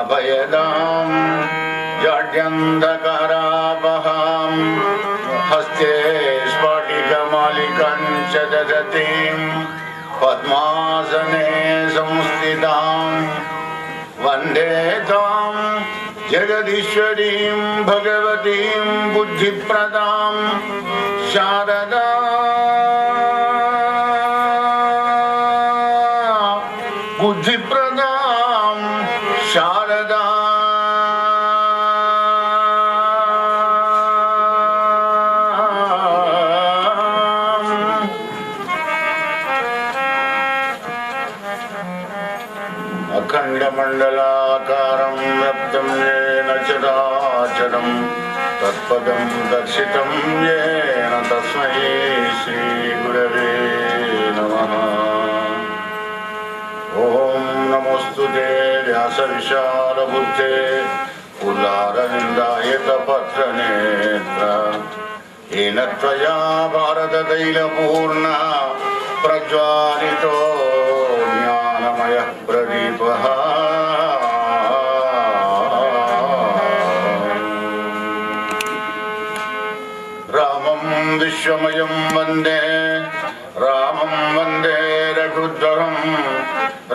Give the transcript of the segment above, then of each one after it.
अभयदां जाड्यन्धकारापहां हस्ते स्फटिकमालिकां च ददतीं पद्मासने संस्थितां वन्दे तां जगदीश्वरीं भगवतीं बुद्धिप्रदां शारदा बुद्धिप्रदां शारदा अखण्डमण्डलाकारं व्याप्तं येन चराचरं तत्पदं दर्शितं येन तस्मै श्रीगुरवे नमः। ओम नमोस्तुते व्यासविशालबुद्धे पुल्लारविन्दायकपत्रनेत्र येन त्वया भारततैलपूर्णः प्रज्वालितो ज्ञानमयः प्रदीपः। रामं विश्वमयं वन्दे रामं वन्दे रघुद्वरं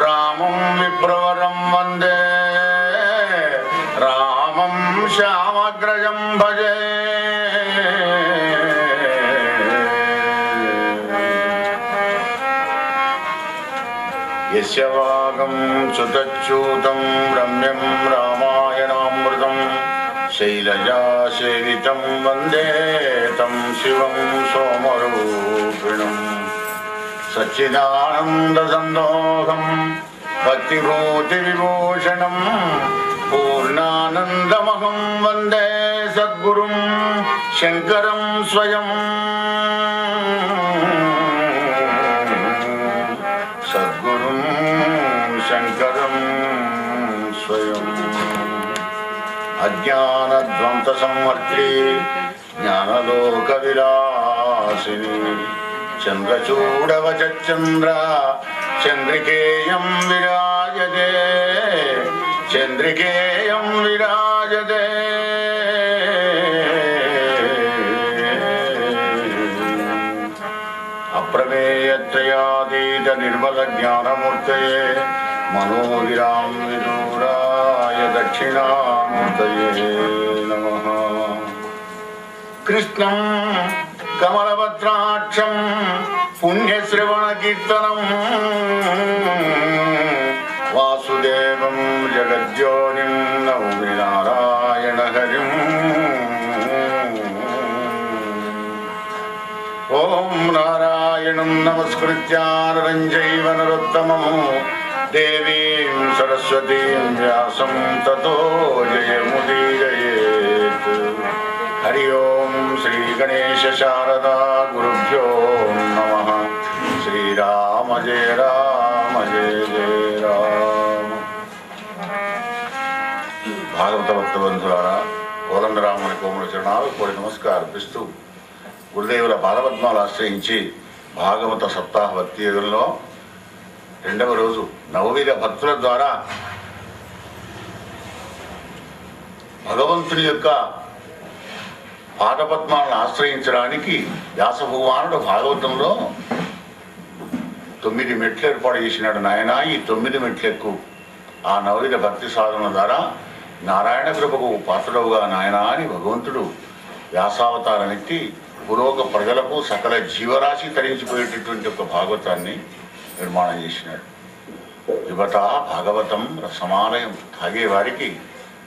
रामं विप्रवरं वन्दे रामं श्यामग्रजं भजे। यस्य वागं सुतच्यूतं रम्यं रामायणामृतं शैलजासेवितं वन्दे तं शिवं सोमरूपिणम् सच्चिदानन्दसन्दोहं भक्तिभूतिविभूषणं पूर्णानन्दमहं वन्दे सद्गुरुं शङ्करं स्वयं। सद्गुरुं शङ्करं स्वयं। अज्ञानध्वंससंहर्त्री ज्ञानलोकविलासिनी चन्द्रचूडवचन्द्र चन्द्रिकेयं विराजते चन्द्रिकेयं विराजते। अप्रमेयत्रयातीत निर्मल ज्ञानमूर्तये मनोगिरां विदूराय दक्षिणामूर्तये नमः। कृष्णं कमलपत्राक्षं पुण्यश्रवणकीर्तनं वासुदेवं जगज्योनिं नौमि नारायणहरिम्। ओम नारायणं नमस्कृत्य नरं चैव नरोत्तमं देवीं सरस्वतीं व्यासं ततो जयमुदीरयेत्। हरि ओम श्री गणेश शारदा गुरुभ्यो नमः। श्रीराम जय राम जय जय राम। భాగవత భక్తబంధులారా కోదండరాముని కోమల చరణాలు కోరి నమస్కారపిస్తూ గురుదేవుల పాదపద్మాలు ఆశ్రయించి భాగవత సప్తాహ భక్తి యుగంలో రెండవ రోజు నవవిధ భక్తుల ద్వారా భగవంతుని యొక్క పాదపద్మాలను ఆశ్రయించడానికి వ్యాస భగవానుడు భాగవతంలో 9 మెట్లు ఏర్పాటు చేసినాడు. నాయన ఈ 9 మెట్లెక్కు ఆ నవవిధ భక్తి సాధన ద్వారా నారాయణ కృపకు పాత్రుడవుగా నాయన అని భగవంతుడు వ్యాసావతారం ఎత్తి పురోగ ప్రజలకు సకల జీవరాశి తరించిపోయేటటువంటి ఒక భాగవతాన్ని నిర్మాణం చేసినాడు. యువత భాగవతం రసమాలయం, తాగే వారికి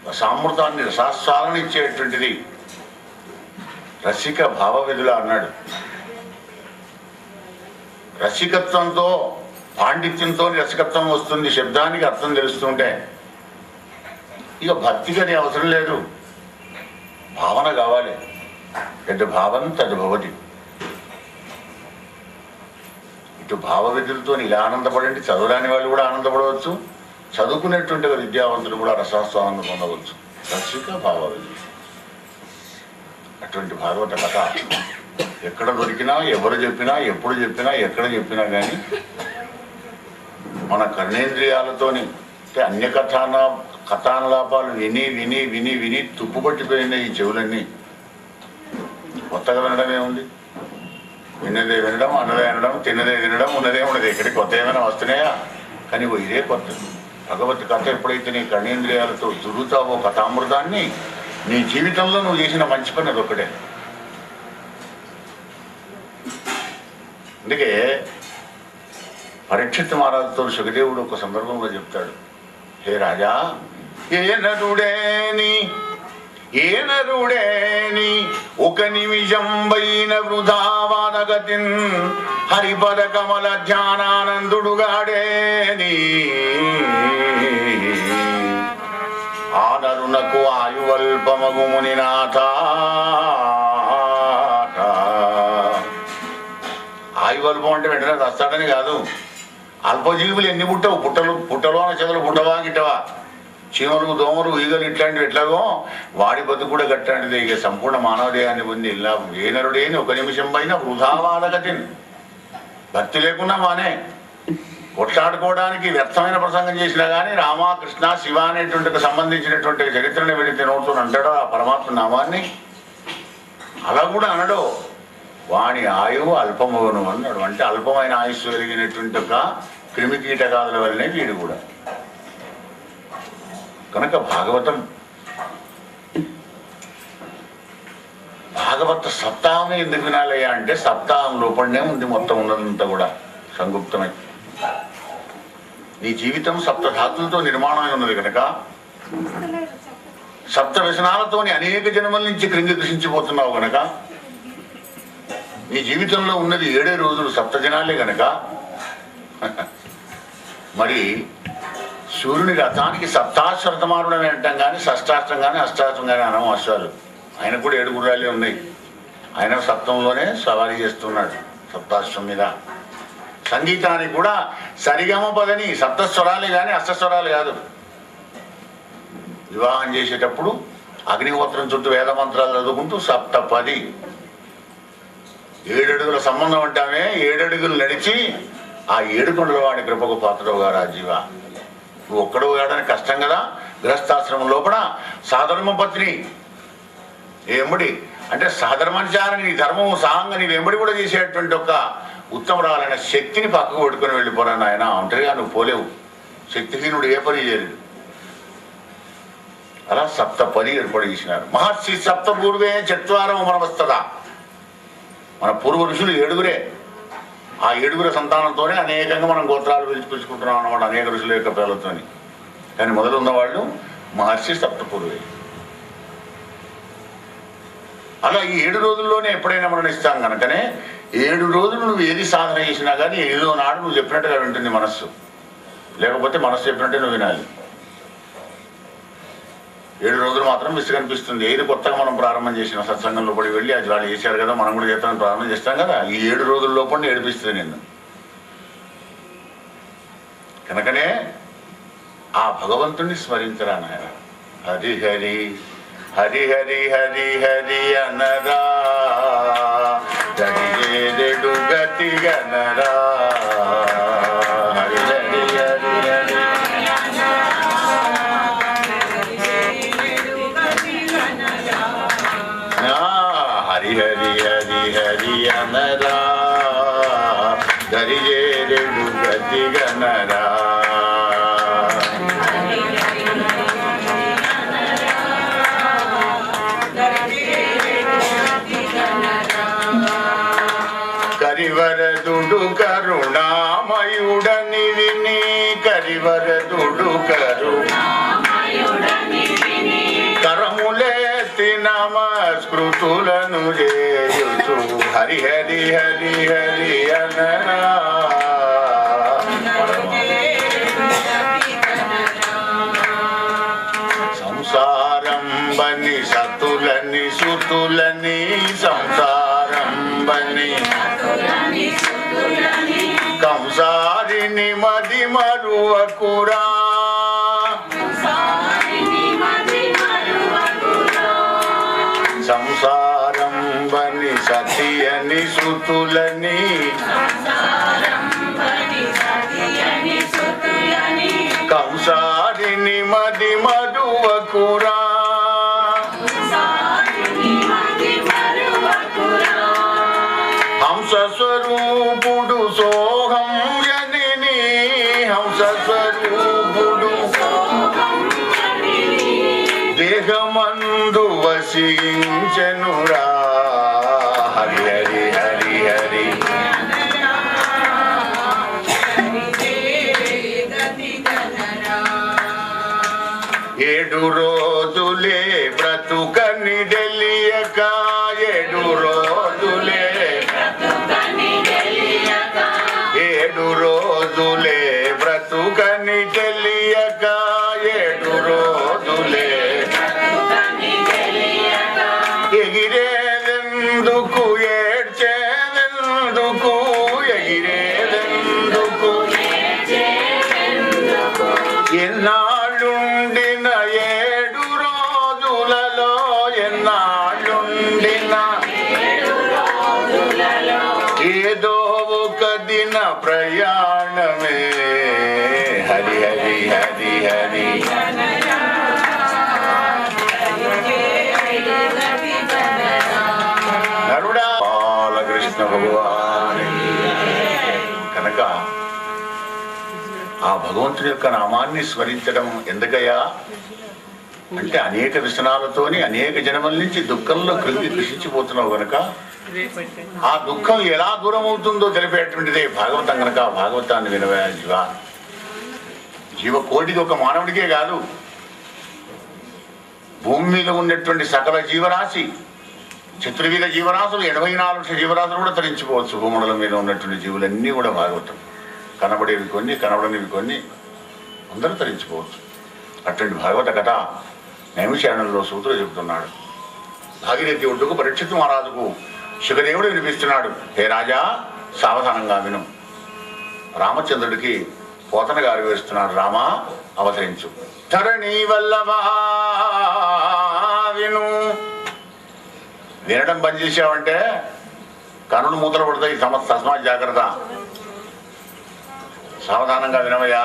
రసామృతాన్ని రసాస్వాదన ఇచ్చేటువంటిది రసిక భావవిధుల అన్నాడు. రసికత్వంతో పాండిత్యంతో రసికత్వం వస్తుంది, శబ్దానికి అర్థం తెలుస్తుంటే. ఇక భక్తికి అది అవసరం లేదు, భావన కావాలి. యద్ భావం తద్ భవతి. ఇటు భావ విధులతో ఇలా ఆనందపడండి, చదవడాని వాళ్ళు కూడా ఆనందపడవచ్చు, చదువుకునేటువంటి విద్యావంతులు కూడా రసాస్వాదం పొందవచ్చు. రసిక భావ విధులు. అటువంటి భాగవత కథ ఎక్కడ దొరికినా, ఎవరు చెప్పినా, ఎప్పుడు చెప్పినా, ఎక్కడ చెప్పినా కానీ మన కర్ణేంద్రియాలతోని అంటే కథానులాపాలు విని విని విని విని తుప్పుపట్టిపోయిన ఈ చెవులన్నీ కొత్తగా వినడమే ఉంది. విన్నదే వినడం, అన్నదే అనడం, తిన్నదే తినడం, ఉన్నదే ఉన్నది. ఎక్కడికి కొత్త ఏమైనా వస్తున్నాయా? కానీ ఇదే కొత్త. భగవత్ కథ ఎప్పుడైతే నీ కర్ణేంద్రియాలతో దురుతావో కథామృతాన్ని, నీ జీవితంలో నువ్వు చేసిన మంచి పని అదొక్కటే. అందుకే పరీక్షిత్ మహారాజుతో సుఖదేవుడు ఒక సందర్భంలో చెప్తాడు, హే రాజా, ఏనరుడేని ఒక నిమిషం పైన వృధావానగతిన్ హరిపద కమల ధ్యానానందుడుగాడేని ఆనరునకు ఆయువల్పమగుముని నాథ. ఆయువల్పం అంటే వెంటనే వస్తాడని కాదు. అల్పజీవులు ఎన్ని పుట్టవు, పుట్టలో చెదలు పుట్టవా గిట్టవా, చీమలు దోమలు ఈగలు ఇట్లాంటివి ఎట్లాగో వాడి బతుకు కూడా గట్టాంటిది. ఇక సంపూర్ణ మానవదేహాన్ని పొంది ఇలా ఏనరుడేని ఒక నిమిషం పైన వృధావాదగతిని, భక్తి లేకున్నా మానే కొట్లాడుకోవడానికి వ్యర్థమైన ప్రసంగం చేసినా కానీ రామ కృష్ణ శివ అనేటువంటి సంబంధించినటువంటి చరిత్రని వెళితే నోడుతూ అంటాడో ఆ పరమాత్మ నామాన్ని, అలా కూడా అనడో వాణి ఆయువు అల్పమవును అన్నాడు. అంటే అల్పమైన ఆయుస్సు కలిగినటువంటి ఒక క్రిమి కీటకాదుల వల్లనే వీడు కూడా. కనుక భాగవత సప్తాహం ఎందుకు వినాలయ్యా అంటే సప్తాహం లోపలనే ఉంది మొత్తం ఉన్నదంతా కూడా సంగుప్తమై. నీ జీవితం సప్తధాతులతో నిర్మాణమై ఉన్నది కనుక సప్త వ్యసనాలతోని అనేక జన్మల నుంచి క్రింది కృషించిపోతున్నావు గనక నీ జీవితంలో ఉన్నది 7 రోజులు సప్తజనాలే గనక మరి సూర్యుని రథానికి సప్తాశ్వరతమారుడు అని అంటాం కానీ షష్టాష్టం కానీ అష్టాష్టం కానీ అనము అశ్వాలు. ఆయన కూడా 7 గుర్రాలే ఉన్నాయి. ఆయన సప్తంలోనే సవారీ చేస్తున్నాడు సప్తాశ్వం మీద. సంగీతానికి కూడా సరిగమ పదని సప్తస్వరాలే కానీ అష్టస్వరాలు కాదు. వివాహం చేసేటప్పుడు అగ్నిహోత్రం చుట్టూ వేద మంత్రాలు చదువుకుంటూ సప్తపది 7 అడుగుల సంబంధం అంటామే. 7 అడుగులు నడిచి ఆ 7 కొండల వాడి కృపకు పాత్రవు గారు ఆ జీవ. నువ్వు ఒక్కడు కావడానికి కష్టం కదా. గృహస్థాశ్రమం లోపల సాధర్మ పత్ని ఎంబడి అంటే సహధర్మానుచారని నీ ధర్మము సాంగ నీ వెంబడి కూడా చేసేటువంటి ఒక ఉత్తమరాలైన శక్తిని పక్కకు పెట్టుకుని వెళ్ళిపోరాను ఆయన. ఒంటరిగా నువ్వు పోలేవు. శక్తిహీనుడు ఏ పని చేయలేదు. అలా సప్తపది ఏర్పాటు చేసినారు మహర్షి. సప్త పూర్వే చత్వారం మనవస్తదా. మన పూర్వ ఋషులు 7గురే. ఆ 7గురు సంతానంతోనే అనేకంగా మనం గోత్రాలు పిలుచుకుంటున్నాం అన్నమాట, అనేక ఋషుల యొక్క పేర్లతోని. కానీ మొదలు ఉన్నవాళ్ళు మహర్షి సప్తపూర్వే. అలా ఈ 7 రోజుల్లోనే ఎప్పుడైనా మరణిస్తాం కనుకనే 7 రోజులు నువ్వు ఏది సాధన చేసినా కానీ 7వ నాడు నువ్వు చెప్పినట్టుగా వింటుంది మనస్సు. లేకపోతే మనస్సు చెప్పినట్టే నువ్వు వినాలి. 7 రోజులు మాత్రం మిస్ కనిపిస్తుంది. ఏది కొత్తగా మనం ప్రారంభం చేసిన సత్సంగంలో పడి వెళ్ళి అది వాళ్ళు చేశారు కదా మనం కూడా చేస్తామని ప్రారంభం చేస్తాం కదా. ఈ 7 రోజుల లోపల ఏడిపిస్తుంది నిన్ను. కనుకనే ఆ భగవంతుణ్ణి స్మరించరా నాయన. హరి హరి హరి హరి హరి హరి అనరా గడియేడు గతి గనరా. హరి హరి హరి హరి హరి హరి హరి హరి అనరా గడియేడు గతి గనరా. కరివరదుడు కరుణామయుడని విని కరివరదుడు కరములేతి నమస్కృతులను చేయుచు హరి హరి హరి హరి అనరా. సంసారం బని సతులని సుతులని సంసారం బని కంసారిని మది మరువకురా. సంసారం బని సతి అని సుతులని కంసారి సంసారిని మది మరువకురా హంస స్వరూపుడు సోహం జనని హంస స్వరూపుడు దేహమందు వసించెనురా హరి హరి హరి హరి ఏడు రోజులే బ్రతుకని తెలియక ఏడు రోజులే ఏడు రోజులే బ్రతుకని తెలియక ఏడు రోజులే ఎగిరేదెందుకు ఏడ్చేదెందుకు ఎగిరేదెందుకు ఎన్నాళ్ళుండిన ఏడు రోజులలో ఎన్నాళ్ళుండిన ఏదో ఒక దిన ప్రయాణమే హరి హరి హరి హరి నరుడా బాలకృష్ణ భగవాని కనుక ఆ భగవంతుడి యొక్క నామాన్ని స్మరించడం ఎందుకయ్యా అంటే అనేక వ్యసనాలతోని అనేక జన్మల నుంచి దుఃఖంలో కృంగి కృషించిపోతున్నావు గనక ఆ దుఃఖం ఎలా దూరం అవుతుందో తెలిపేటువంటిదే భాగవతం కనుక భాగవతాన్ని వినవా జీవ జీవకోటికి ఒక మానవుడికే కాదు భూమి మీద ఉన్నటువంటి సకల జీవరాశి చతుర్విధ జీవరాశులు 84 లక్షల జీవరాశులు కూడా తరించిపోవచ్చు. భూముల మీద ఉన్నటువంటి జీవులన్నీ కూడా భాగవతం కనబడేవి కొన్ని కనబడనివి కొన్ని అందరూ తరించిపోవచ్చు. అటువంటి భాగవత కథ నైమిషారణ్యంలో సూతుడు చెబుతున్నాడు. భాగీరథి ఒడ్డుకు పరీక్షిత్ మహారాజుకు శుకదేవుడు వినిపిస్తున్నాడు. హే రాజా సావధానంగా విను. రామచంద్రుడికి పోతన గారు వేస్తున్నాడు. రామా అవతరించు. ధరణి వల్లభా విను. వినడం బంద్ చేసావంటే కనులు మూతలు పడతాయి. తస్మాత్ జాగ్రత్త. సావధానంగా వినవయ్యా.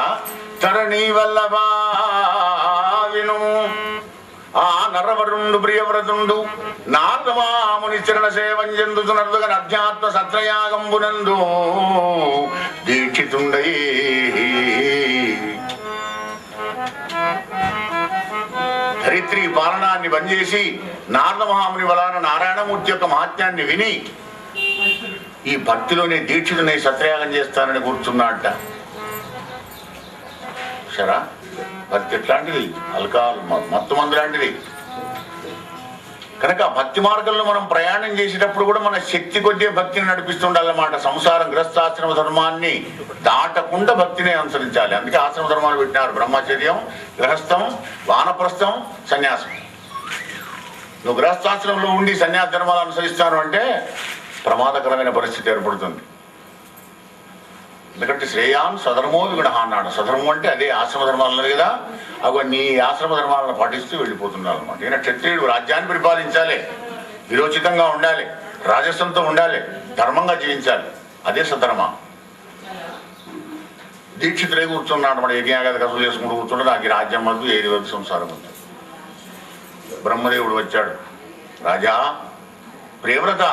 ధరణి వల్లభా విను. ఆ నర్రవరుండు ప్రియవ్రతుండు నారదమాముని చరణ సేవం చెందుతున్నట్టుగా అధ్యాత్మ సత్రయాగంబునందు దీక్షితుండై ధరిత్రి పాలనాన్ని బంద్ చేసి నారద మహాముని వలన నారాయణమూర్తి యొక్క మహాత్మ్యాన్ని విని ఈ భక్తిలోనే దీక్షితునై సత్రయాగం చేస్తానని కూర్చున్నాడట. సరా భక్తి ఎట్లాంటిది? అల్కాల్ మత్తు మందు లాంటిది. కనుక భక్తి మార్గంలో మనం ప్రయాణం చేసేటప్పుడు కూడా మన శక్తి కొద్దే భక్తిని నడిపిస్తుండాలన్నమాట. సంసారం గృహస్థాశ్రమ ధర్మాన్ని దాటకుండా భక్తిని అనుసరించాలి. అందుకే ఆశ్రమ ధర్మాలు పెట్టినారు. బ్రహ్మచర్యం, గృహస్థం, వానప్రస్థం, సన్యాసం. నువ్వు గృహస్థాశ్రమంలో ఉండి సన్యాస ధర్మాలు అనుసరిస్తాను అంటే ప్రమాదకరమైన పరిస్థితి ఏర్పడుతుంది. ఎందుకంటే శ్రేయాన్ స్వధర్మో విగుణ అన్నాడు. స్వధర్మం అంటే అదే ఆశ్రమ ధర్మాలు అన్నారు కదా. అవి నీ ఆశ్రమ ధర్మాలను పాటిస్తూ వెళ్ళిపోతున్నారు అనమాట. ఈయన క్షత్రియుడు రాజ్యాన్ని పరిపాలించాలి, విరోచితంగా ఉండాలి, రాజస్వంతో ఉండాలి, ధర్మంగా జీవించాలి. అదే సధర్మ. దీక్షితులే కూర్చున్నాడు. మన యజ్ఞాగత కథలు చేసుకుంటూ కూర్చుంటే నాకు ఈ రాజ్యం వద్దు, ఏది వద్దు, సంసారం వద్దు. బ్రహ్మదేవుడు వచ్చాడు. రాజా ప్రియవ్రత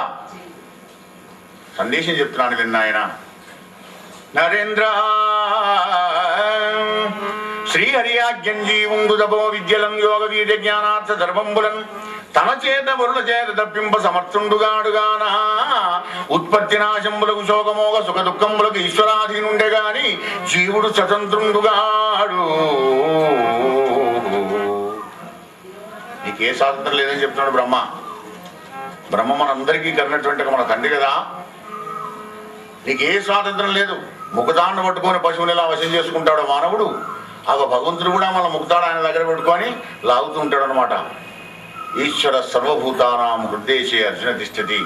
సందేశం చెప్తున్నాను విన్న ఆయన. నరేంద్ర శ్రీహరియాజ్ఞం జీవుండు తపో విద్యలం యోగ వీర్య జ్ఞానార్థ ధర్మంబులం తన చేత వరుల చేత తప్పింప సమర్థుండుగాడుగానా ఉత్పత్తి నాశంబులకు శోకమోగ సుఖ దుఃఖములకు ఈశ్వరాధీనుండే గాని జీవుడు స్వతంత్రుండుగాడు. నీకే స్వాతంత్రం లేదని చెప్తున్నాడు బ్రహ్మ. బ్రహ్మ మనందరికీ కన్నటువంటి మన తండ్రి కదా. నీకే స్వాతంత్రం లేదు. ముఖతాన్ని పట్టుకొని పశువుని ఎలా వశం చేసుకుంటాడు మానవుడు, ఆ భగవంతుడు కూడా మన ముఖతాడు ఆయన దగ్గర పెట్టుకొని లాగుతూ ఉంటాడు అనమాట. ఈశ్వర సర్వభూతానాం హృద్దేశే అర్జున తిష్టతి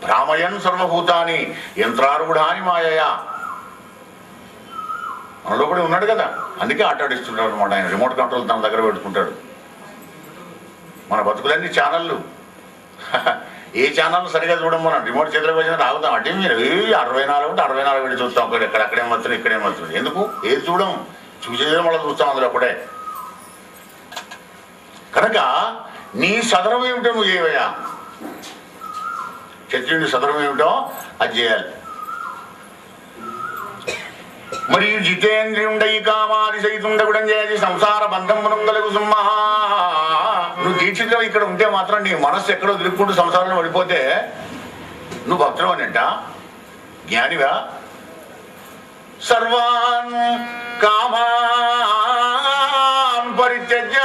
భ్రామయన్ సర్వభూతాని యంత్రారూఢాని మాయయా. మనలో కూడా ఉన్నాడు కదా. అందుకే ఆటాడిస్తుంటాడు అనమాట ఆయన. రిమోట్ కంట్రోల్ తన దగ్గర పెట్టుకుంటాడు. మన బతుకులన్నీ ఛానళ్ళు. ఏ ఛానల్ సరిగా చూడం. మనం రిమోట్ చేతిలోకి వచ్చిన రాగుతాం. అంటే మీరు 64 ఉంటే 64 వెళ్ళి చూస్తాం. అక్కడేం వస్తున్నాడు, ఇక్కడేం వస్తున్నాడు. ఎందుకు? ఏది చూడం. చూసేదే మళ్ళీ చూస్తాం అందులో అప్పుడే. కనుక నీ సదరం ఏమిటో నువ్వు చేయవయ్యా, క్షత్రియుని సదరం ఏమిటో అది చేయాలి. మరియు జితేంద్రియుండై కామాది సైతుండగుడం చేయాలి సంసార బంధం మునంగలకు సుమ్మా. నువ్వు దీక్షితులు ఇక్కడ ఉంటే మాత్రం నీ మనస్సు ఎక్కడో తిరుక్కుంటూ సంసారంలో పడిపోతే నువ్వు భక్తులు అనంట, జ్ఞానివా. సర్వాన్ కామాన్ పరిత్యజ్య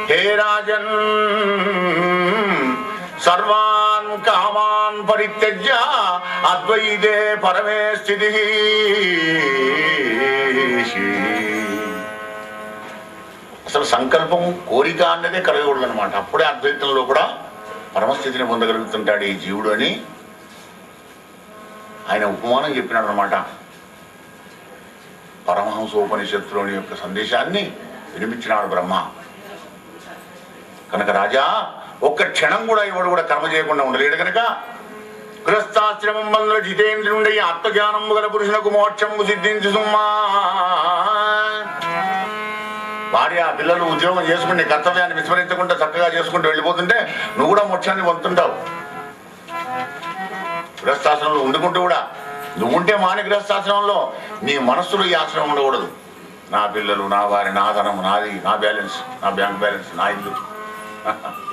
హే రాజన్, సర్వాన్ కామాన్ పరిత్యజ్య అద్వైతే పరమే స్థితి. అసలు సంకల్పం కోరిక అన్నదే కలగకూడదు అనమాట. అప్పుడే అద్వైతంలో కూడా పరమస్థితిని పొందగలుగుతుంటాడు ఈ జీవుడు అని ఆయన ఉపమానం చెప్పినాడు అనమాట. పరమహంసోపనిషత్తులోని యొక్క సందేశాన్ని వినిపించినాడు బ్రహ్మ. కనుక రాజా ఒక్క క్షణం కూడా ఎవడు కూడా కర్మ చేయకుండా ఉండలేడు కనుక గృహస్థాశ్రమం వల్ల జితేంద్రుండి ఆత్మజ్ఞానము గల పురుషులకు మోక్షము సిద్ధించు సుమ్మా. భార్య పిల్లలు ఉద్యోగం చేసుకుని కర్తవ్యాన్ని విస్మరించకుండా చక్కగా చేసుకుంటూ వెళ్ళిపోతుంటే నువ్వు కూడా మోక్షాన్ని పొందుతుంటావు. గృహస్థాశ్రమంలో ఉండుకుంటూ కూడా నువ్వు ఉంటే మాని గృహస్థాశ్రమంలో నీ మనస్సులో ఈ ఆశ్రమం ఉండకూడదు. నా పిల్లలు, నా వారి, నా ధనం, నాది, నా బ్యాలెన్స్, నా బ్యాంక్ బ్యాలెన్స్, నా ఇల్లు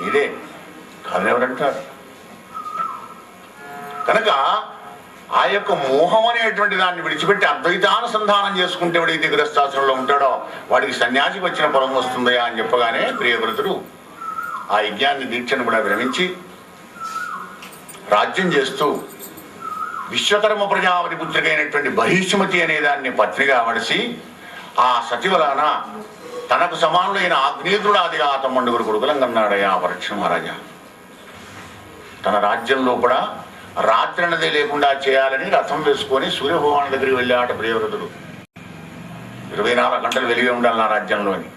ఇదే కాదని ఎవరంటారు. కనుక ఆ యొక్క మోహం అనేటువంటి దాన్ని విడిచిపెట్టి అద్వైతానుసంధానం చేసుకుంటే వాడికి గృహస్థాశ్రమంలో ఉంటాడో వాడికి సన్యాసికి వచ్చిన పొలం వస్తుందయా అని చెప్పగానే ప్రియవ్రతుడు ఆ యజ్ఞాన్ని దీక్షను కూడా విరమించి రాజ్యం చేస్తూ విశ్వకర్మ ప్రజాపతి పుత్రికైనటువంటి బహిష్మతి అనే దాన్ని పత్నిగా వడిసి ఆ సతివలన తనకు సమానులైన ఆగ్నేయుడాదిగా తమ్ముడుగురు కొడుకులం కన్నాడయ్యా పరీక్ష మహారాజా. తన రాజ్యంలో కూడా రాత్రి అన్నది లేకుండా చేయాలని రథం వేసుకొని సూర్యభగవాన్ దగ్గరికి వెళ్ళాట ప్రియవ్రతుడు. 24 గంటలు వెలిగి ఉండాలి నా రాజ్యంలోని.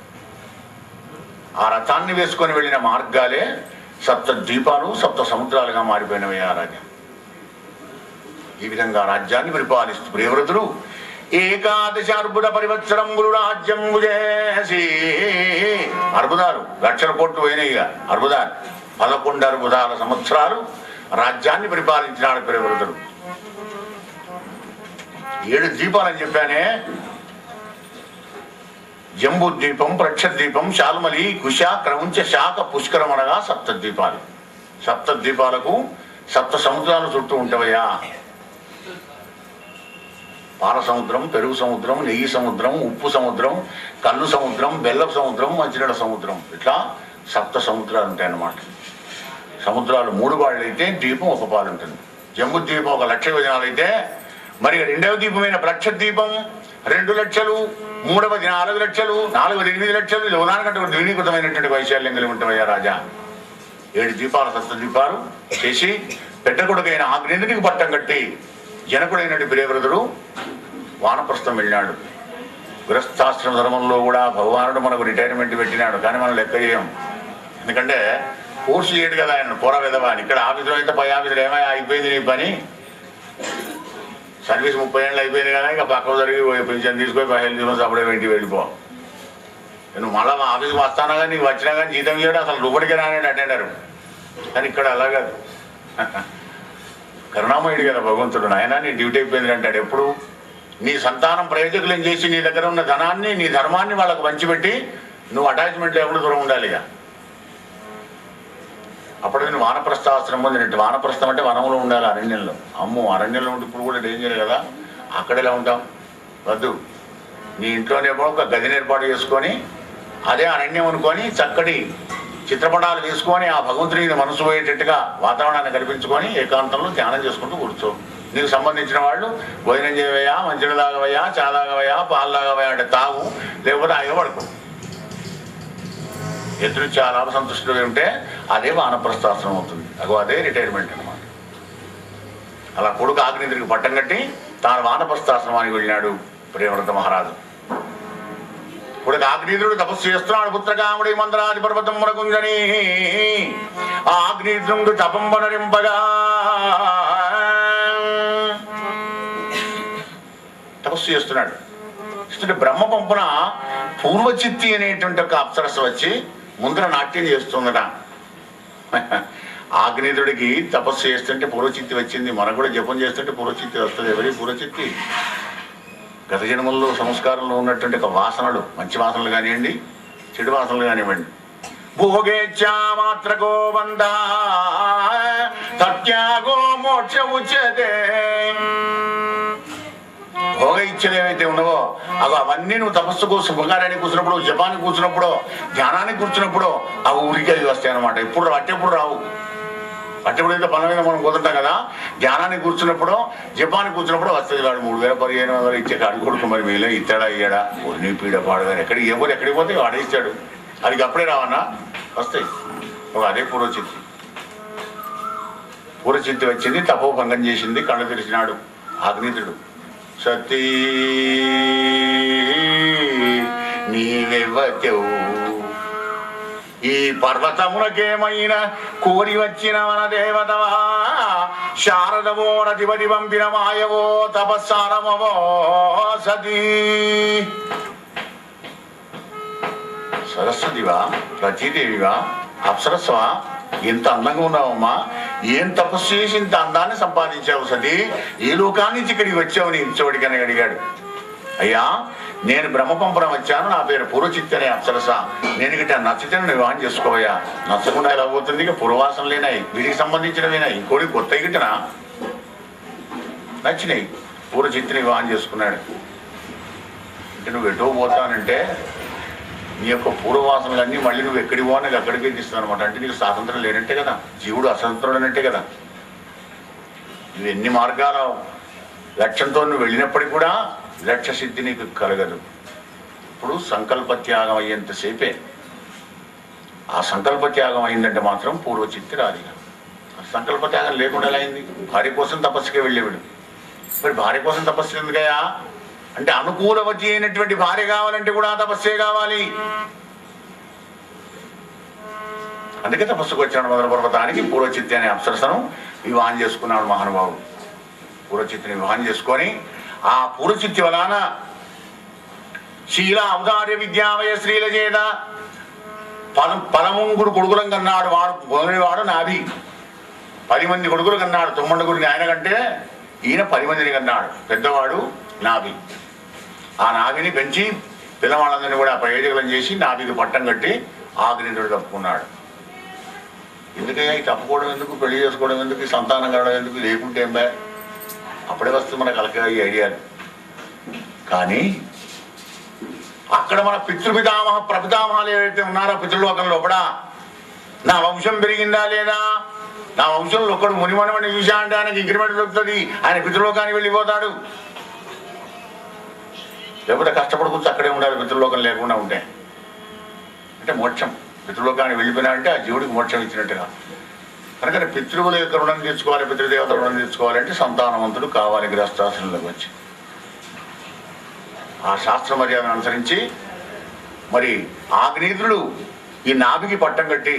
ఆ రథాన్ని వేసుకొని వెళ్ళిన మార్గాలే 7 ద్వీపాలు 7 సముద్రాలుగా మారిపోయినవయ్యా రాజ్యం. ఈ విధంగా రాజ్యాన్ని పరిపాలిస్తూ ప్రియవ్రతుడు 11 అర్బుద పరివత్సరంబులు రాజ్యం చేసి, అర్బుదాలు 1,00,000 కోట్లు పోయినాయిగా అర్బుదాలు, 11 అర్బుదాల సంవత్సరాలు రాజ్యాన్ని పరిపాలించినాడు ప్రియవ్రతుడు. 7 ద్వీపాలని చెప్పానే, జంబూ ద్వీపం, ప్రక్షద్వీపం, శాల్మలి, కుశ, క్రౌంచ, శాఖ, పుష్కరం అనగా 7 ద్వీపాలు. 7 ద్వీపాలకు 7 సముద్రాలు చుట్టూ ఉంటావయ్యా. పాల సముద్రం, పెరుగు సముద్రం, నెయ్యి సముద్రం, ఉప్పు సముద్రం, కళ్ళు సముద్రం, బెల్లపు సముద్రం, మంచినీళ్ళ సముద్రం, ఇట్లా 7 సముద్రాలు ఉంటాయన్నమాట. సముద్రాలు 3 పాళ్ళు అయితే ద్వీపం 1 పాలు ఉంటుంది. జంబూ ద్వీపం 1,00,000 యోజనాలు అయితే మరి 2వ ద్వీపమైన ప్రక్షద్వీపం 2 లక్షలు, 3వది 4 లక్షలు, 4వది 8 లక్షలు. యోనానికంటే ద్వినీకృతమైనటువంటి వైశాల్యం కలిగి ఉంటావయ్యా రాజా. 7 ద్వీపాలు 7 ద్వీపాలు చేసి పెద్ద కొడుకైన ఆగ్నేయుడికి పట్టం కట్టి జనకుడైనటువంటి ప్రియవ్రతుడు వానప్రస్థం వెళ్ళినాడు. గృహస్థాశ్రమ ధర్మంలో కూడా భగవానుడు మనకు రిటైర్మెంట్ పెట్టినాడు, కానీ మనం లెక్క చేయం. ఎందుకంటే కోర్సు చేయడు కదా ఆయన, పోరా విధవా అని. ఇక్కడ ఆఫీసులో అయితే పై ఆఫీసులో ఏమైనా అయిపోయింది నీ పని, సర్వీస్ 30 ఏళ్ళు అయిపోయింది కదా, ఇంకా పక్కకు జరిగి పెన్షన్ తీసుకొని 15 తీసుకొని అప్పుడే ఇంటికి వెళ్ళిపో. నువ్వు మళ్ళీ మా ఆఫీస్కి వస్తానా కానీ నీకు వచ్చినా కానీ జీతం చేయడం అసలు రూపడికి రాని అటెండరు. కానీ ఇక్కడ అలా కాదు, కరుణామయుడు కదా భగవంతుడు. నాయన నీ డ్యూటీ అయిపోయింది అంటాడు. ఎప్పుడు నీ సంతానం ప్రయోజకులను చేసి నీ దగ్గర ఉన్న ధనాన్ని, నీ ధర్మాన్ని వాళ్ళకు పంచిపెట్టి నువ్వు అటాచ్మెంట్ లేకుండా దూరం ఉండాలి. ఇక అప్పుడు నేను వానప్రస్థాశ్రమం పొందినట్టు. వానప్రస్థం అంటే వనంలో ఉండాలి, అరణ్యంలో. అమ్మో అరణ్యంలో ఉంటే ఇప్పుడు కూడా డేంజర్ కదా, అక్కడ ఎలా ఉంటాం? వద్దు, నీ ఇంట్లోనేమో ఒక గదిని ఏర్పాటు చేసుకొని అదే అరణ్యం అనుకొని చక్కటి చిత్రపటాలు వేసుకొని ఆ భగవంతుడిని మనసు పోయేటట్టుగా వాతావరణాన్ని కల్పించుకొని ఏకాంతంలో ధ్యానం చేసుకుంటూ కూర్చో. నీకు సంబంధించిన వాళ్ళు భోజనం చేయవయ్యా, మంచిగా తాగవయ్యా, చా తాగవయ్యా, పాలు తాగవయ్యా అంటే తాగు, లేకపోతే ఆయన పడుకో. ఎదురుచ్చా లాభ సంతుష్టులు ఉంటే అదే వానప్రస్థాశ్రమం అవుతుంది. అదే రిటైర్మెంట్ అనమాట. అలా కొడుకు ఆగ్నేయుడికి పట్టం కట్టి తాను వానప్రస్థాశ్రమానికి వెళ్ళినాడు ప్రియవ్రత మహారాజు. కొడుకు ఆగ్నేయుడు తపస్సు చేస్తున్నాడు. పుత్రకాముడి మంత్రాది పర్వతం మునకుంజని ఆ ఆగ్నేయుడు తపంబనరింపగా తపస్సు చేస్తున్నాడు. చేస్తుంటే బ్రహ్మ పంపున పూర్వచిత్తి అనేటువంటి ఒక అప్సరస వచ్చి ముందర నాట్యం చేస్తుందట. ఆగ్నేయుడికి తపస్సు చేస్తుంటే పూర్వచిత్తి వచ్చింది, మనకు కూడా జపం చేస్తుంటే పూర్వచిత్తి వస్తుంది. ఎవరి పూర్వచిత్తి? గత జన్మల్లో సంస్కారంలో ఉన్నటువంటి ఒక వాసనలు, మంచి వాసనలు కానివ్వండి, చెడు వాసనలు కానివ్వండి. భోగేచ్ఛా మాత్రకో బంధ తత్యాగో మోక్ష ఉచ్యతే. భోగ ఇచ్చలు ఏవైతే ఉన్నావో అవన్నీ నువ్వు తపస్సుకు, శుభకార్యానికి కూర్చున్నప్పుడు, జపానికి కూర్చున్నప్పుడు, ధ్యానానికి కూర్చున్నప్పుడు అవి ఊరికే వస్తాయి అనమాట. ఎప్పుడు అట్టెప్పుడు రావు. అట్టెప్పుడు అయితే పనుల మీద మనం కుదురుతాం కదా, ధ్యానానికి కూర్చున్నప్పుడు, జపానికి కూర్చున్నప్పుడు వస్తుంది. వాడు 3,000 ఇచ్చే కాడి కొడుకు మరి మీలో ఇస్తాడా ఇయ్యాడా, ఒన్ని పీడ పాడగా ఎక్కడికి పోతే వాడేస్తాడు. అది అప్పుడే రావన్నా, వస్తాయి. అదే పూర్వచిత్తి. పూర్వచిత్తి వచ్చింది, తపోభంగం చేసింది, కళ్ళు తెరిచినాడు ఆగ్నేయుడు. సతీ నీవెవ్వతెవు, ఈ పర్వతములకేమైనా కోరి వచ్చిన మన దేవతవా, శారదవో రతిపతి పంపిన మాయవో తపస్సారమవో సతీ. సరస్వతివా, రతీదేవివా, అప్సరస్వా, ఎంత అందంగా ఉన్నావమ్మా, ఏం తపస్సు చేసి ఇంత అందాన్ని సంపాదించావు సతీ, ఈ లోకాన్ని నుంచి ఇక్కడికి వచ్చావు నీ ఇచ్చోడికి అని అడిగాడు. అయ్యా, నేను బ్రహ్మపంపురం వచ్చాను, నా పేరు పూర్వచిత్తి అనే అప్సరస, నేను గిట్ట నచ్చితే వివాహం చేసుకోవయ్యా. నచ్చకుండా ఎలా పోతుంది? ఇక పూర్వవాసన లేనాయి, వీడికి సంబంధించినవినాయి, ఇంకోటి కొత్త గిట్టనా నచ్చినాయి. పూర్వచిత్తిని వివాహం చేసుకున్నాడు. అంటే నువ్వు ఎటో పోతానంటే నీ యొక్క పూర్వవాసనలన్నీ మళ్ళీ నువ్వు ఎక్కడికి పోవాలి అక్కడికి తీస్తున్నావు అనమాట. అంటే నీకు స్వాతంత్రం లేనంటే కదా, జీవుడు అస్వతంత్రుడనంటే కదా. నువ్వు ఎన్ని మార్గాల లక్ష్యంతో నువ్వు వెళ్ళినప్పటికీ కూడా లక్ష్య సిద్ధి నీకు కలగదు. ఇప్పుడు సంకల్ప త్యాగం అయ్యేంతసేపే. ఆ సంకల్ప త్యాగం అయిందంటే మాత్రం పూర్వచిత్తి రాదు. సంకల్ప త్యాగం లేకుండా ఎలా అయింది? భార్య కోసం తపస్సుకే వెళ్ళేవాడు. మరి భార్య కోసం తపస్సు ఎందుకయ్యా అంటే, అనుకూలవతి అయినటువంటి భార్య కావాలంటే కూడా తపస్సే కావాలి. అందుకే తపస్సుకు వచ్చాడు మొదల పర్వతానికి. పూర్వచిత్తి అనే అప్సరసను వివాహం చేసుకున్నాడు మహానుభావుడు. పూర్వచిత్తిని వివాహం చేసుకొని ఆ పూర్వచిత్తి వలన శీల ఔదార్య విద్యావయ స్త్రీల చేత 13 కొడుకులం కన్నాడు. వాడు నాభి. 10 మంది కొడుకులు కన్నాడు. 9 ఆయన కంటే ఈయన 10 మందిని కన్నాడు. పెద్దవాడు నాభి. ఆ నాభిని పెంచి పిల్లవాళ్ళందరినీ కూడా ప్రయోజకులను చేసి నాభికి పట్టం కట్టి ఆగ్నేయుడు తప్పుకున్నాడు. ఎందుకయ్యా ఈ తప్పుకోవడం ఎందుకు, పెళ్లి చేసుకోవడం ఎందుకు, సంతానం కలగడం ఎందుకు, లేకుంటే ఏం బా అప్పుడే వస్తుంది మన కలక ఈ ఐడియాలు. కానీ అక్కడ మన పితృపితామహ ప్రపితామహాలు ఏవైతే ఉన్నారో పితృలోకంలో కూడా నా వంశం పెరిగిందా లేదా, నా వంశంలో ఒకడు మునిమనమని చూసా అంటే ఆయనకి ఇంక్రిమెంట్ దొరుకుతుంది, ఆయన పితృలోకానికి వెళ్ళిపోతాడు. లేకపోతే కష్టపడుకుంటూ అక్కడే ఉండాలి పితృలోకం లేకుండా ఉంటే. అంటే మోక్షం, పితృలోకానికి వెళ్ళిపోయినా అంటే ఆ జీవుడికి మోక్షం ఇచ్చినట్టుగా. కనుక పితృవుల యొక్క రుణం తీర్చుకోవాలి, పితృదేవత రుణం తీర్చుకోవాలంటే సంతానవంతుడు కావాలి గృహస్థాశ్రమంలోకి వచ్చి. ఆ శాస్త్ర మర్యాదను అనుసరించి మరి ఆగ్నేయుడు ఈ నాభికి పట్టం కట్టి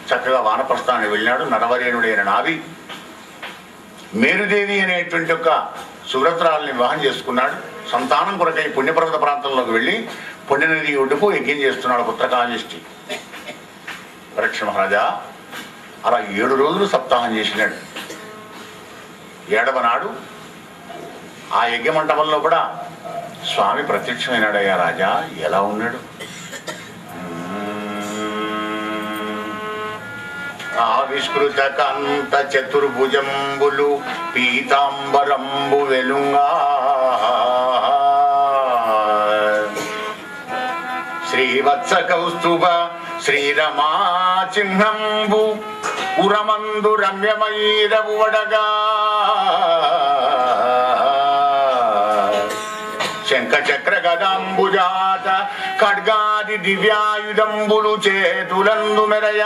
చక్కగా వానప్రస్థానికి వెళ్ళినాడు. నరవరేణుడైన నాభి మేరుదేవి అనేటువంటి ఒక సువ్రతురాలని వివాహం చేసుకున్నాడు. సంతానం కొరకై పుణ్యపర్వత ప్రాంతంలోకి వెళ్ళి పుణ్యనది ఒడ్డుకు యజ్ఞం చేస్తున్నాడు పుత్రకాళిష్టి. పరీక్ష మహారాజా అలా 7 రోజులు సప్తాహం చేసినాడు. 7వ నాడు ఆ యజ్ఞ మంటపంలో కూడా స్వామి ప్రత్యక్షమైనాడు. అయ్యా రాజా ఎలా ఉన్నాడు? ఆవిష్కృత కాంత చతుర్భుజంబులు పీతాంబరంబు వెలుంగా శ్రీవత్స కౌస్తుభ శ్రీరమా చిహ్నంబు ఉరమందు రమ్యమయీరవు వడగా శంఖ చక్ర గదాంబుజాత ఖడ్గాది దివ్యాయుధంబులు చేతులందు మెరయ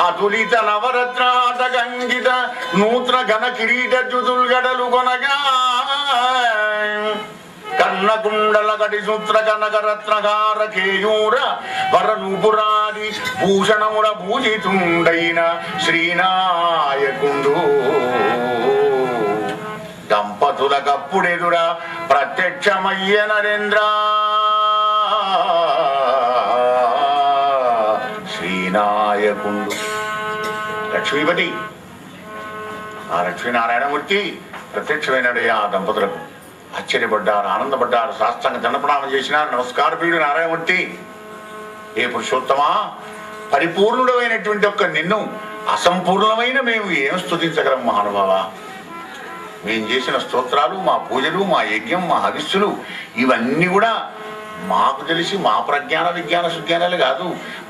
అతులిత నవరత్నాత గంగిత నూత్న ఘన కిరీట జుతుల్గడలు కొనగా కర్ణకుండల కటి సూత్ర కనక రత్నగార కేయూర వరనూపురాది భూషణముల భూజితుండైన శ్రీనాయకుండు దంపతులకప్పుడెదురా ప్రత్యక్షమయ్య నరేంద్ర. శ్రీనాయకుండు లక్ష్మీపతి, ఆ లక్ష్మీనారాయణమూర్తి ప్రత్యక్షమైనాడు ఆ దంపతులకు. ఆశ్చర్యపడ్డారు, ఆనందపడ్డారు, సాష్టాంగ దండప్రణామం చేసినారు. నమస్కారప్రియుడు నారాయణమూర్తి, ఏ పురుషోత్తమా, పరిపూర్ణుడమైనటువంటి ఒక్క నిన్ను అసంపూర్ణమైన మేము ఏం స్తుతించగలం మహానుభావ. మేము చేసిన స్తోత్రాలు, మా పూజలు, మా యజ్ఞం, మా హవిస్సులు ఇవన్నీ కూడా మాకు తెలిసి మా ప్రజ్ఞాన విజ్ఞాన సుజ్ఞానాలు కాదు,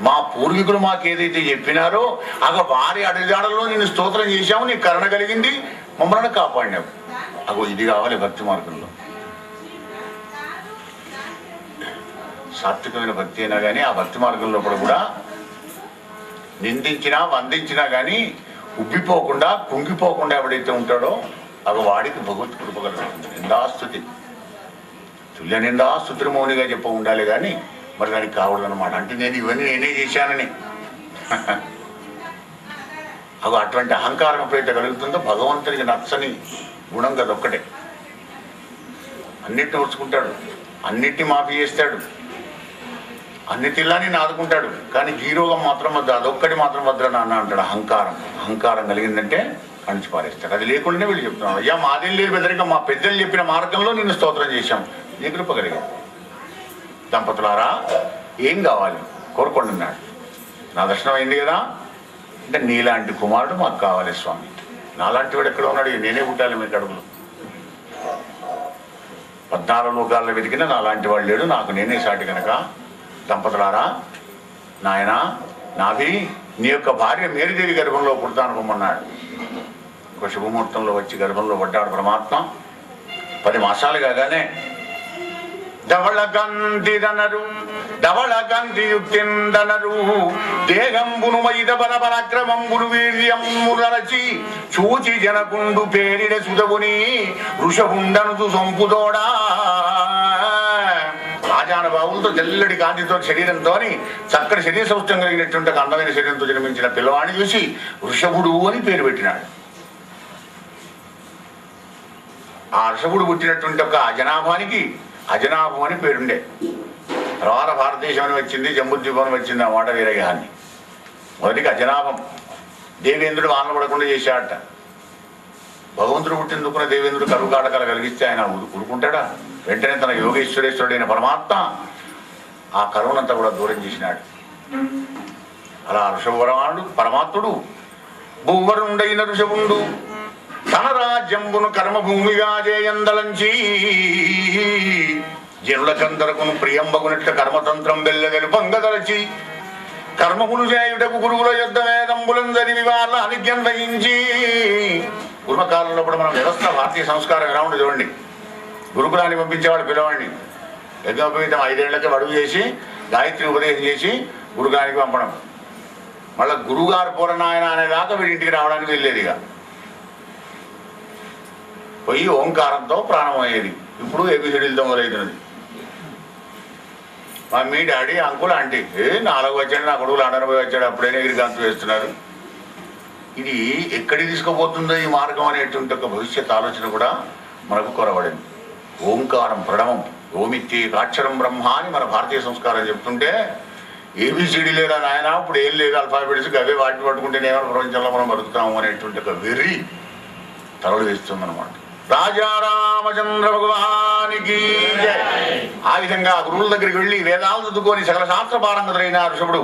మా పూర్వీకులు మాకు ఏదైతే చెప్పినారో వారి అడుగుజాడల్లో నేను స్తోత్రం చేశాము, నీ కరుణ కలిగింది, మమ్మల్ని కాపాడినావు. ఇది కావాలి భక్తి మార్గంలో. సాత్వికమైన భక్తి అయినా కానీ ఆ భక్తి మార్గంలో కూడా నిందించినా వందించినా కానీ ఉబ్బిపోకుండా కుంగిపోకుండా ఎవడైతే ఉంటాడో వాడికి భగవత్ కృప కలుగుతుంది. నిందాస్తుతి తుల్య నిందాస్తుతులు మౌనిగా చెప్ప ఉండాలి కానీ మరి దానికి కావడదన్నమాట. అంటే నేను ఇవన్నీ నేనే చేశానని అటువంటి అహంకారం ఎప్పుడైతే కలుగుతుందో భగవంతునికి నచ్చని గుణం కదొక్కటే. అన్నిటిని ఓర్చుకుంటాడు, అన్నిటిని మాఫీ చేస్తాడు, అన్నిటిలానే ఆదుకుంటాడు, కానీ జీరోగం మాత్రం వద్ద, అదొక్కటి మాత్రం వద్ద నాన్న అంటాడు. అహంకారం కలిగిందంటే అణిచి పారేస్తాడు. అది లేకుండానే వీళ్ళు చెప్తున్నాడు, అయ్యా మాదేం లేదు బెదరిక, మా పెద్దలు చెప్పిన మార్గంలో నిన్ను స్తోత్రం చేశాం, నీ కృప కలిగింది. దంపతులారా ఏం కావాలి కోరుకోండి అన్నాడు. నా దర్శనం అయింది కదా అంటే నీలాంటి కుమారుడు మాకు కావాలి స్వామి. నాలాంటి వాడు ఎక్కడ ఉన్నాడు, నేనే పుట్టాలి మీ కడుపులో. 14 లోకాల్లో వెతికినా నాలాంటి వాడు లేడు, నాకు నేనే సాటి కనుక దంపతులారా నాయనా నాభి నీ యొక్క భార్య మేరీదేవి గర్భంలో పుడతానుకోమన్నాడు. ఒక శుభముహూర్తంలో వచ్చి గర్భంలో పడ్డాడు పరమాత్మ. 10 మాసాలు కాగానే ధవళకాంతిదనరు ధవళకాంతియుక్తిందనరు దేహంబును మైద బల పరాక్రమంబును వీర్యమురచి చూచి జనకుండు పేరిన సుధవుని వృషభుండను సంపుదోడా. రాజానుభావులతో తెల్లడి కాంతితో శరీరంతో చక్కటి శరీర సౌష్ఠం కలిగినటువంటి అందమైన శరీరంతో జన్మించిన పిల్లవాడిని చూసి వృషభుడు అని పేరు పెట్టినాడు. ఆ వృషభుడు పుట్టినటువంటి ఒక అజనాభానికి అజనాభం అని పేరుండే. తర్వాత భారతదేశం అని వచ్చింది, జంబుద్వీపం వచ్చింది ఆ మాట వీరగాన్ని. మొదటికి అజనాభం. దేవేంద్రుడు వానలు పడకుండా చేశాడట. భగవంతుడు పుట్టిందుకున్న దేవేంద్రుడు కరువు కాటకాలు కలిగిస్తే ఆయన ఊరుకుంటాడా? వెంటనే తన యోగేశ్వరేశ్వరుడైన పరమాత్మ ఆ కరువునంతా కూడా దూరం చేసినాడు. అలా ఋషభవరమానుడు పరమాత్ముడు భూవరుండైన ఋషభుండు తన రాజ్యంబును కర్మభూమిగా చేయందలంచి జనులకందరకును ప్రియంబగునట్ల కర్మతంత్రం వెల్లెలుపంగదలచి కర్మములు చేయుటకు గురువుల యుద్ధ వేదంబులం చదివి వాళ్ళ అనిజ్ఞం వహించి. పూర్వకాలంలో కూడా మన వ్యవస్థ భారతీయ సంస్కారం ఎలా ఉండి చూడండి. గురుకులాన్ని పంపించేవాడు పిల్లవాడిని యజ్ఞోపవీతం 5 ఏళ్లకే అడుగు చేసి గాయత్రి ఉపదేశం చేసి గురుగారికి పంపడం. మళ్ళీ గురుగారు పూరనాయన అనేదాకా వీడి ఇంటికి రావడానికి వెళ్ళేది. ఇక పోయి ఓంకారంతో ప్రాణం అయ్యేది. ఇప్పుడు ఏబిసిడీలతో మొదలవుతున్నది. మమ్మీ డాడీ అంకుల్ ఆంటీ 4 వచ్చాడు, నా కొడుకులు 60 వచ్చాడు, అప్పుడైనా ఎగిరిగాంతు వేస్తున్నారు. ఇది ఎక్కడికి తీసుకుపోతుందో ఈ మార్గం అనేటువంటి ఒక భవిష్యత్ ఆలోచన కూడా మనకు కొరబడింది. ఓంకారం ప్రణవం ఓమిత్యేకాక్షరం బ్రహ్మ అని మన భారతీయ సంస్కారం చెప్తుంటే ఏబిసిడి లేదా నాయన ఇప్పుడు ఏం లేదు అల్ఫాబెట్స్ అవే వాటిని పట్టుకుంటేనేమో ప్రపంచంలో మనం బతుకుతాము అనేటువంటి ఒక వెర్రి తలలు వేస్తుందన్నమాట. రాజారామచంద్ర భగవానికి ఆ విధంగా గురువుల దగ్గరికి వెళ్ళి వేదాలు చదువుకొని సకల శాస్త్ర పారంగతులైన ఋషభుడు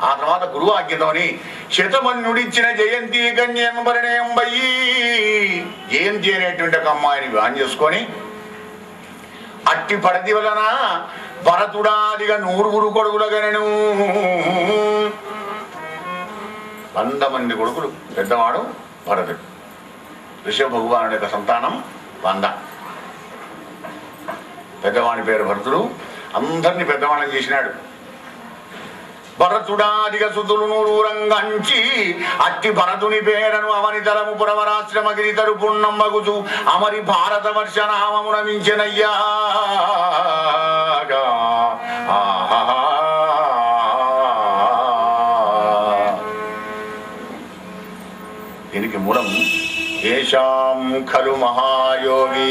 ఆ తర్వాత గురువు ఆజ్ఞతోని శతమన్యుడిచ్చిన జయంతి కన్యంబరణేయం వయ్యి జయంతి అనేటువంటి ఒక అమ్మాయిని వివాహం చేసుకొని అట్టి పడతి వలన భరతుడాదిగా 100 కొడుకులగనను 100 మంది కొడుకులు. పెద్దవాడు భరతుడు. ఋషభ భగవానుడి యొక్క సంతానం 100. పెద్దవాడి పేరు భరతుడు. అందరినీ పెద్దవాళ్ళని చేసినాడు. భరతుడాదిగ సుతులు 100 రంగంచి అట్టి భరతుని పేరను అవని తలము పురవరాశ్రమగిరి తరుపుణ్ణం మగుచు అమరి భారత వర్ష నామమున మించెనయ్యా. దీనికి మూలం ఏషాం ఖలు మహాయోగి.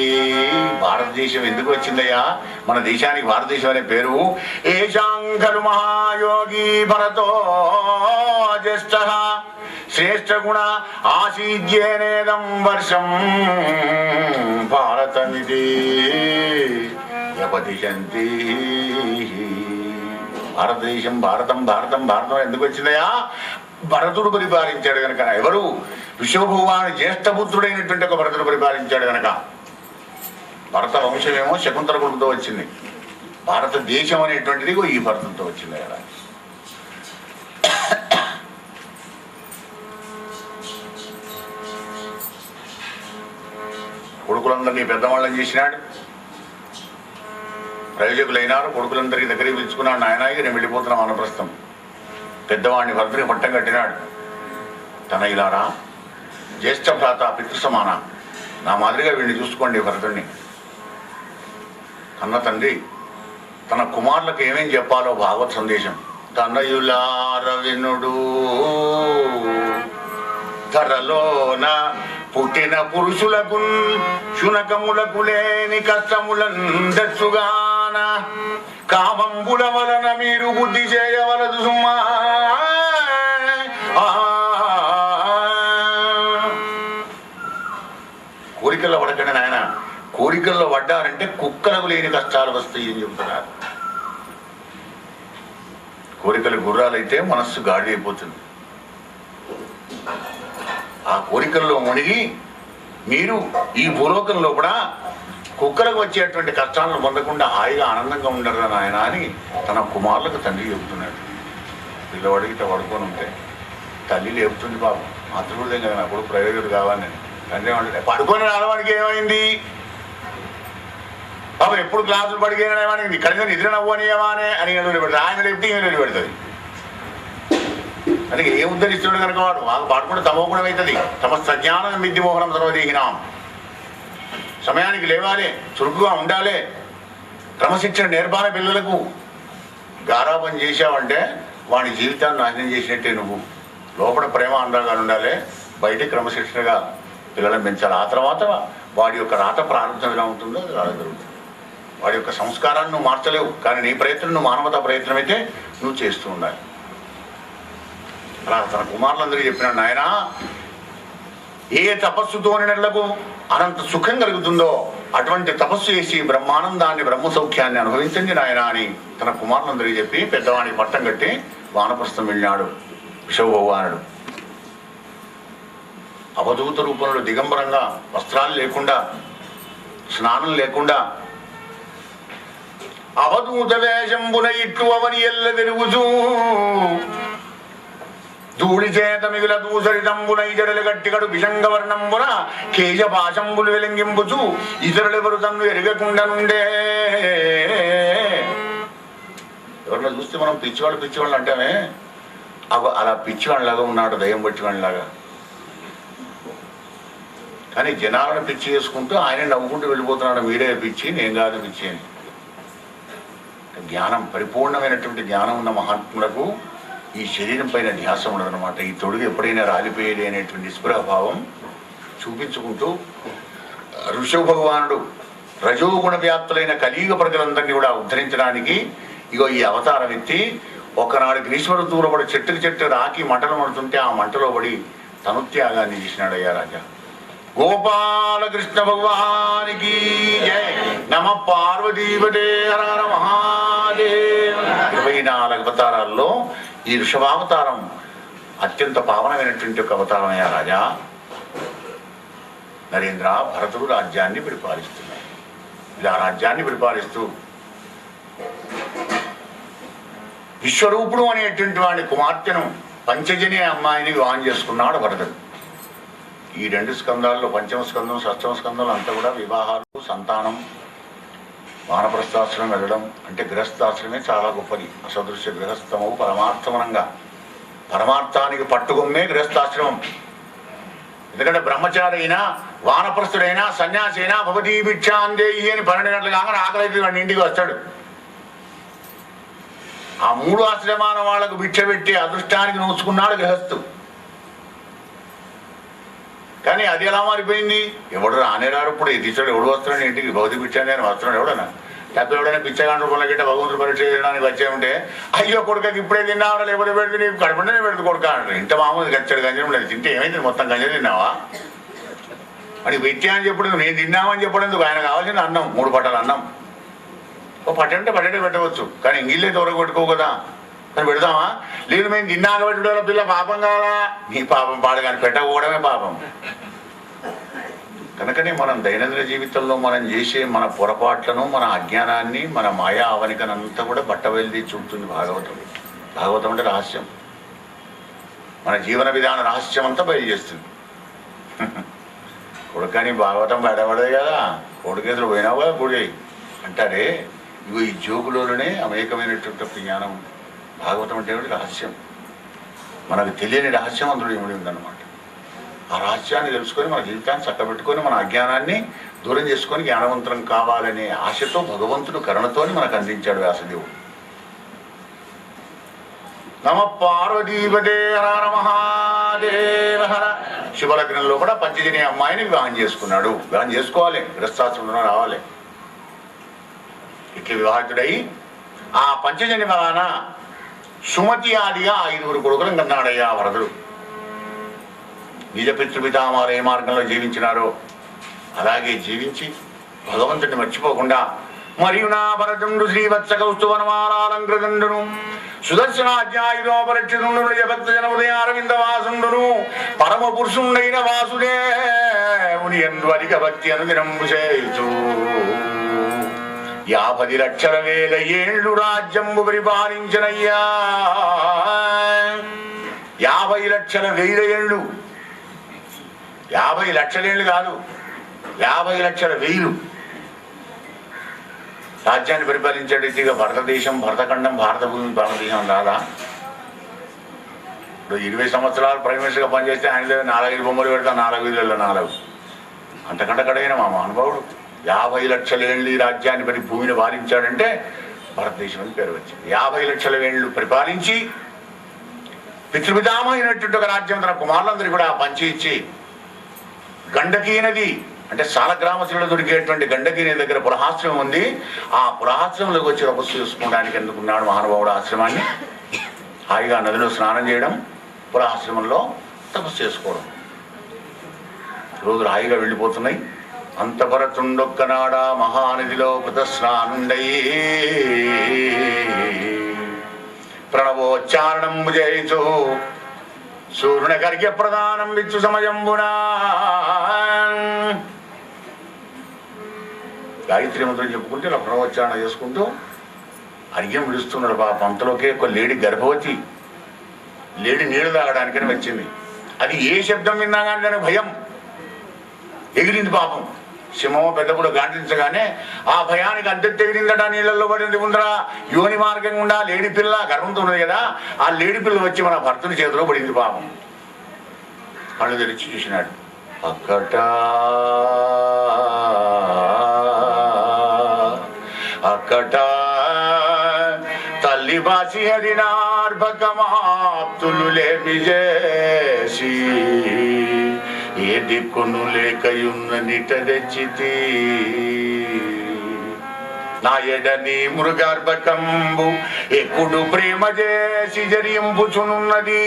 భారతదేశం ఎందుకు వచ్చిందయ్యా? మన దేశానికి భారతదేశం అనే పేరు. ఏషాం ఖలు మహాయోగి భరతో జ్యేష్ఠః శ్రేష్ఠగుణ ఆసీద్యేనేదం వర్షం భారతమితి వ్యపదిశంతి. భారతదేశం భారతం భారతం భారతం ఎందుకు వచ్చిందయా? భరతుడు పరిపాలించాడు గనక. ఎవరు? విశ్వభగవాను జ్యేష్ఠపుత్రుడైనటువంటి ఒక భరతుడు పరిపాలించాడు గనక. భరత వంశమేమో శకుంతల కొడుకుతో వచ్చింది. భారతదేశం అనేటువంటిది ఈ భరతంతో వచ్చింది కదా. కొడుకులందరినీ పెద్దవాళ్ళని చేసినాడు. ప్రయోజకులైనారు. కొడుకులందరికీ దగ్గరికి పిలుచుకున్నాడు. నాయనాయి నేను వెళ్ళిపోతున్నా వానప్రస్థం. పెద్దవాడిని భరతుడికి పట్టం కట్టినాడు. తన ఇలారా జ్యేష్ఠ భ్రాత పితృసమాన, నా మాదిరిగా వీడిని చూసుకోండి భరతుడిని. కన్న తండ్రి తన కుమారులకు ఏమేం చెప్పాలో భాగవత్ సందేశం. తనయులార వినుడు ధరలోన పుట్టిన పురుషులకు శునకములకు లేని కష్టములందచ్చుగాన కామంబుల వలన మీరు బుద్ధి చేయవలదు సుమా. కోరికల్లో పడకండి నాయన. కోరికల్లో పడ్డారంటే కుక్కలకు లేని కష్టాలు వస్తాయి అని చెబుతున్నారు. కోరికలు గుర్రాలైతే మనస్సు గాడి అయిపోతుంది. ఆ కోరికల్లో మునిగి మీరు ఈ భూలోకంలో కూడా కుక్కలకు వచ్చేటువంటి కష్టాలను పొందకుండా హాయిగా ఆనందంగా ఉండరు నాయన అని తన కుమారులకు తండ్రి చెబుతున్నాడు. పిల్లవాడికి పడుకొని ఉంటే తల్లి లేపుతుంది. పాపం మాతృహృదయం కదా, నా కొడుకు ప్రయోజకుడు కావాలని. తండ్రి ఏమంటే పడుకొని రావడానికి ఏమైంది? పాపం ఎప్పుడు క్లాసులు పడిపోయినావానికి కనీసం నిద్ర నవ్వనియవానే అని పెడతాడు. ఆయన లేపితే ఈమె పెడుతుంది. అందుకే ఏ ఉద్ధరిస్తున్నాడు కనుక వాడు మాకు పాడుకుంటే తమోగుణం అవుతుంది. తమ సజ్ఞానం మిద్ది మోహనం సర్వదేహినాం. సమయానికి లేవాలి, చురుకుగా ఉండాలి, క్రమశిక్షణ నేర్పాలి. పిల్లలకు గారాబం చేశావంటే వాడి జీవితాన్ని నాశనం చేసినట్టే. నువ్వు లోపల ప్రేమ అనురాగాలు ఉండాలి, బయట క్రమశిక్షణగా పిల్లలను పెంచాలి. ఆ తర్వాత వాడి యొక్క రాత ప్రారంభం ఎలా ఉంటుందో అది రాజగలుగుతుంది. వాడి యొక్క సంస్కారాన్ని నువ్వు మార్చలేవు, కానీ నీ ప్రయత్నం నువ్వు మానవతా ప్రయత్నం అయితే నువ్వు చేస్తూ ఉండాలి. అలా తన కుమారులందరికీ చెప్పినాడు, నాయన ఏ తపస్సుతో నెలకు అనంత సుఖం కలుగుతుందో అటువంటి తపస్సు చేసి బ్రహ్మానందాన్ని బ్రహ్మ సౌఖ్యాన్ని అనుభవించండి నాయన అని తన కుమారులందరికీ చెప్పి పెద్దవాడికి పట్టం కట్టి వానప్రస్థం వెళ్ళినాడు విశ్వభగవానుడు. అవధూత రూపంలో దిగంబరంగా, వస్త్రాలు లేకుండా, స్నానం లేకుండా అవధూత వేషంబున ఇట్లు అవని ఎల్ల వెరుగుచూ ధూళి చేత మిగుల దూసరితంబున ఇతరులు గట్టిగడు విషంగవర్ణంబున కేశపాశంబులు వెలింగింపుచు ఇతరులెవరు తన్ను ఎరగకుండా నుండే. ఎవరిలో చూస్తే మనం పిచ్చివాళ్ళు అంటామే, అలా పిచ్చివాళ్ళలాగా ఉన్నాడు, దయ్యం పట్టివాళ్ళలాగా. కానీ జనాలను పిచ్చి చేసుకుంటూ ఆయన నవ్వుకుంటూ వెళ్ళిపోతున్నాడు. మీరే పిచ్చి, నేను కాదు పిచ్చి అని. జ్ఞానం, పరిపూర్ణమైనటువంటి జ్ఞానం ఉన్న మహాత్ములకు ఈ శరీరం పైన ధ్యాస ఉండదన్నమాట. ఈ తొడుగు ఎప్పుడైనా రాలిపోయేది అనేటువంటి నిస్పృహభావం చూపించుకుంటూ ఋషభ భగవానుడు రజోగుణ వ్యాప్తులైన కలియుగ ప్రజలందరినీ కూడా ఉద్ధరించడానికి ఇగో ఈ అవతారం ఎత్తి ఒకనాడు గ్రీష్మ ఋతువులో పడి చెట్టు రాకి మంటలు పడుతుంటే ఆ మంటలో పడి తనుత్యాగాన్ని చేసినాడు అయ్యా రాజా. గోపాలకృష్ణ భగవానికి జయ. నమ పార్వతీపతే హర హర మహాదేవ. 24 అవతారాల్లో ఈ ఋషభావతారం అత్యంత పావనమైనటువంటి ఒక అవతారం అయ్యా రాజా. నరేంద్ర, భరతుడు రాజ్యాన్ని పరిపాలిస్తున్నాడు. ఇలా రాజ్యాన్ని పరిపాలిస్తూ విశ్వరూపుడు అనేటువంటి వాడి కుమార్తెను పంచజని అమ్మాయిని వివాహం చేసుకున్నాడు భరతుడు. ఈ 2 స్కందాల్లో పంచమ స్కందం, షష్టమ స్కందం అంతా కూడా వివాహాలు, సంతానం, వానప్రస్థాశ్రమం వెళ్ళడం. అంటే గృహస్థాశ్రమే చాలా గొప్పది. అసదృశ్య గృహస్థము పరమార్థమనంగా, పరమార్థానికి పట్టుకొమ్మే గృహస్థాశ్రమం. ఎందుకంటే బ్రహ్మచారి అయినా, వానప్రస్థుడైనా, సన్యాసి అయినా భవతీ భిక్షాందేయి అని 12 గంటలు కాగానే ఆకలి వాడిని ఇంటికి వస్తాడు. ఆ 3 ఆశ్రమాల వాళ్లకు భిక్ష పెట్టి అదృష్టానికి నోచుకున్నాడు గృహస్థు. కానీ అది ఎలా మారిపోయింది? ఎవడు రానేరారు. ఇప్పుడు ఈ టీచర్ ఎవడు వస్తున్నాడు ఇంటికి? భౌతిక పిచ్చాను అని వస్తున్నాడు ఎవడన్నా? లేకపోతే ఎవడైనా పిచ్చగాండ్రు కొనల గిట్ట భగవంతుడు పరీక్ష చేయడానికి వచ్చే ఉంటే అయ్యో కొడుకకి ఇప్పుడే తిన్నావా, లేకపోతే పెడితే నీకు కడుపుంటే పెడుతు కొడుక అంటారు. ఇంత మామూలు గచ్చాడు గంజం లేదు. తింటే ఏమైంది? మొత్తం గంజం తిన్నావా అని పెట్టా అని చెప్పడం, నేను తిన్నామని చెప్పడం. ఆయన కావాల్సింది అన్నం, 3 పట్టాలు అన్నం. ఓ పట్టంటే పట్టడే పెట్టవచ్చు, కానీ ఇంగిల్లే తోరకు పెట్టుకో కదా అని పెడతామా? లేదు మేము తిన్నాక పెట్టడం పిల్ల పాపం కావాలా? నీ పాపం పాడు, కానీ పెట్టకపోవడమే పాపం. కనుకనే మనం దైనందిన జీవితంలో మనం చేసే మన పొరపాట్లను, మన అజ్ఞానాన్ని, మన మాయా అవనికనంతా కూడా బట్టబయలుది చూపుతుంది భాగవతం. భాగవతం అంటే రహస్యం, మన జీవన విధాన రహస్యం అంతా బయలు చేస్తుంది. కొడుకని భాగవతం బయటపడదు కదా, కొడుకేతులు పోయినావు కదా గుడి అంటారే. ఇగో ఈ జోగులోనే అనేకమైనటువంటి జ్ఞానం ఉంది. భాగవతం అంటే రహస్యం, మనకు తెలియని రహస్యం అందులో ఇమిడి ఉందన్నమాట. ఆ రహస్యాన్ని తెలుసుకొని మన జీవితాన్ని చక్కబెట్టుకొని మన అజ్ఞానాన్ని దూరం చేసుకొని జ్ఞానవంతం కావాలనే ఆశతో భగవంతుడు కరుణతోని మనకు అందించాడు వ్యాసదేవుడు. నమ పార్వతీపదే హర మహాదేవ హర. శుభలగ్నంలో కూడా పంచజని అమ్మాయిని వివాహం చేసుకున్నాడు. వివాహం చేసుకోవాలి, గృహస్థాశ్రమంలో రావాలి. ఇట్లా వివాహితుడై ఆ పంచజని వలన సుమతి ఆదిగా 5 కొడుకులను కన్నాడయ్యా భరతుడు. నిజ పితృపితామారు ఏ మార్గంలో జీవించినారో అలాగే జీవించి భగవంతుడిని మర్చిపోకుండా, మరియు నా భరతుండు శ్రీవత్స కౌస్తువనమాలంకృతండును సుదర్శనాధ్యాయుధోపరక్షితుండు నిజభక్త జన ఉదయారవిందవాసుండును పరమ పురుషుండైన వాసుదేవుని యందు అధిక భక్తి అనుదినంబు చేయుచు 50 లక్షల వేల ఏళ్ళు రాజ్యంబు పరిపాలించనయ్యా. 50 లక్షల వేల ఏళ్ళు, 50 లక్షలేళ్ళు కాదు, 50 లక్షల వేలు రాజ్యాన్ని పరిపాలించాడు. ఇక భారతదేశం, భరతఖండం, భారత భూమి, భారతదేశం రాదా? ఇప్పుడు 20 సంవత్సరాలు ప్రైమ్ మినిస్టర్గా పనిచేస్తే ఆయన 4-5 బొమ్మలు పెడతా, 4 వీళ్ళల్లో 4 అంతకంటే కడైన మా అనుభవుడు 50 లక్షల ఏళ్ళు ఈ రాజ్యాన్ని భూమిని పాలించాడంటే భారతదేశం అని పేరు వచ్చింది. 50 లక్షల ఏళ్ళు పరిపాలించి పితృపితామైనటువంటి ఒక రాజ్యం తన కుమారులందరికీ కూడా పంచి ఇచ్చి, గండకీ నది అంటే సాలగ్రామశిలో దొరికేటువంటి గండకీ నది దగ్గర పురహాశ్రమం ఉంది. ఆ పురహాశ్రమంలోకి వచ్చి తపస్సు చేసుకోవడానికి ఎందుకున్నాడు మహానుభావుడు ఆశ్రమాన్ని. హాయిగా నదిలో స్నానం చేయడం, పురహాశ్రమంలో తపస్సు చేసుకోవడం. రోజులు హాయిగా వెళ్ళిపోతున్నాయి. అంతపరతుండొక్కనాడ మహానదిలో కృతస్నానుండయి ప్రణవోచ్చారణంబు చేయుచు సూర్యుని కర్ఘ్య ప్రదానం విచ్చు సమయంబునా గాయత్రి మంత్రం చెప్పుకుంటే ఇలా ప్రణవోచ్చారణ చేసుకుంటూ అర్ఘ్యం విడుస్తున్నాడు. పాపం అంతలోకే ఒక లేడీ గర్భవతి, లేడీ నీళ్లు తాగడానికని వచ్చింది. అది ఏ శబ్దం విన్నా కానీ దానికి భయం ఎగిరింది. పాపం సింహమో పెద్దప్పుడు గాంటించగానే ఆ భయానికి అంతెత్తు ఎగిరిందట. నీళ్ళల్లో పడింది ఉందరా యోని మార్గం గుండా లేడీ పిల్ల గర్భంతో ఉన్నది కదా, ఆ లేడీ పిల్ల వచ్చి మన భర్తని చేతిలో పడింది. పాపం కళ్ళు తెరిచి చూసినాడు. అక్కట అక్కట తల్లి బాసి హరినార్భకమాప్తులు లేమి చేసి ఏ దిక్కును లేకయున్న నిట తెచ్చితి నా ఎడని మృగర్భకంబు ఎక్కుడు ప్రేమ చేసి జరింపుచునున్నది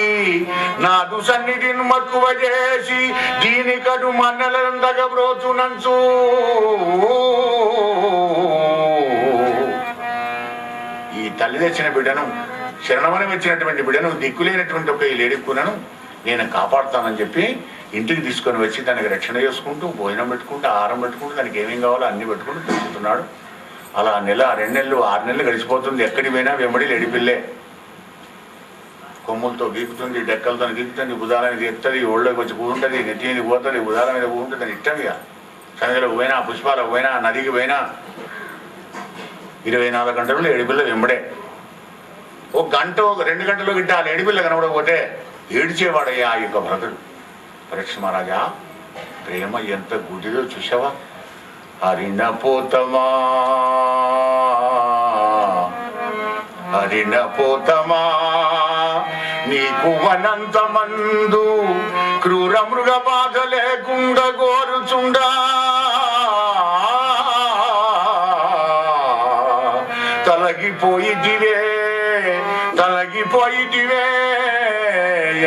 నాదు సన్నిధిని మక్కువ చేసి దీని కడు మన్నలందగ బ్రోచునంచు ఈ తల్లి తెచ్చిన బిడ్డను, శరణమని వచ్చినటువంటి బిడ్డను, దిక్కులేనటువంటి ఒక ఈ లేడిక్కునను నేను కాపాడుతానని చెప్పి ఇంటికి తీసుకొని వచ్చి దానికి రక్షణ చేసుకుంటూ, భోజనం పెట్టుకుంటూ, ఆహారం పెట్టుకుంటూ, దానికి ఏమేం కావాలో అన్ని పెట్టుకుంటూ పెంచుతున్నాడు. అలా 1 నెల, 2 నెలలు, 6 నెలలు గడిచిపోతుంది. ఎక్కడికి పోయినా వెంబడి లేడిపిల్లే. కొమ్ములతో గీకుతుంది, డెక్కలతో గీకుతుంది, బుధాలని గీకుతుంది, ఒళ్ళోకి వచ్చి కూతుంటుంది, నెత్తి మీద పోతుంది, బుధాల మీద కూతుంటుంది. అని ఇష్టంగా సన్నిధిలోకి పోయినా, పుష్పాలకు పోయినా, నదికి పోయినా 24 గంటలు ఏడిపిల్ల వెంబడే. 1 గంట, 2 గంటలు గిట్ట ఆ ఏడిపిల్ల కనబడకపోతే ఏడిచేవాడయ్యా ఆ యొక్క భరతుడు. పరీక్ష మహారాజా, ప్రేమ ఎంత గుడిలో చూసావా? హరిణ పోతమా హరిణ పోతమా నీకు వనంత మందు క్రూర మృగ బాధ లేకుండా కోరుచుండా తలగిపోయిటివే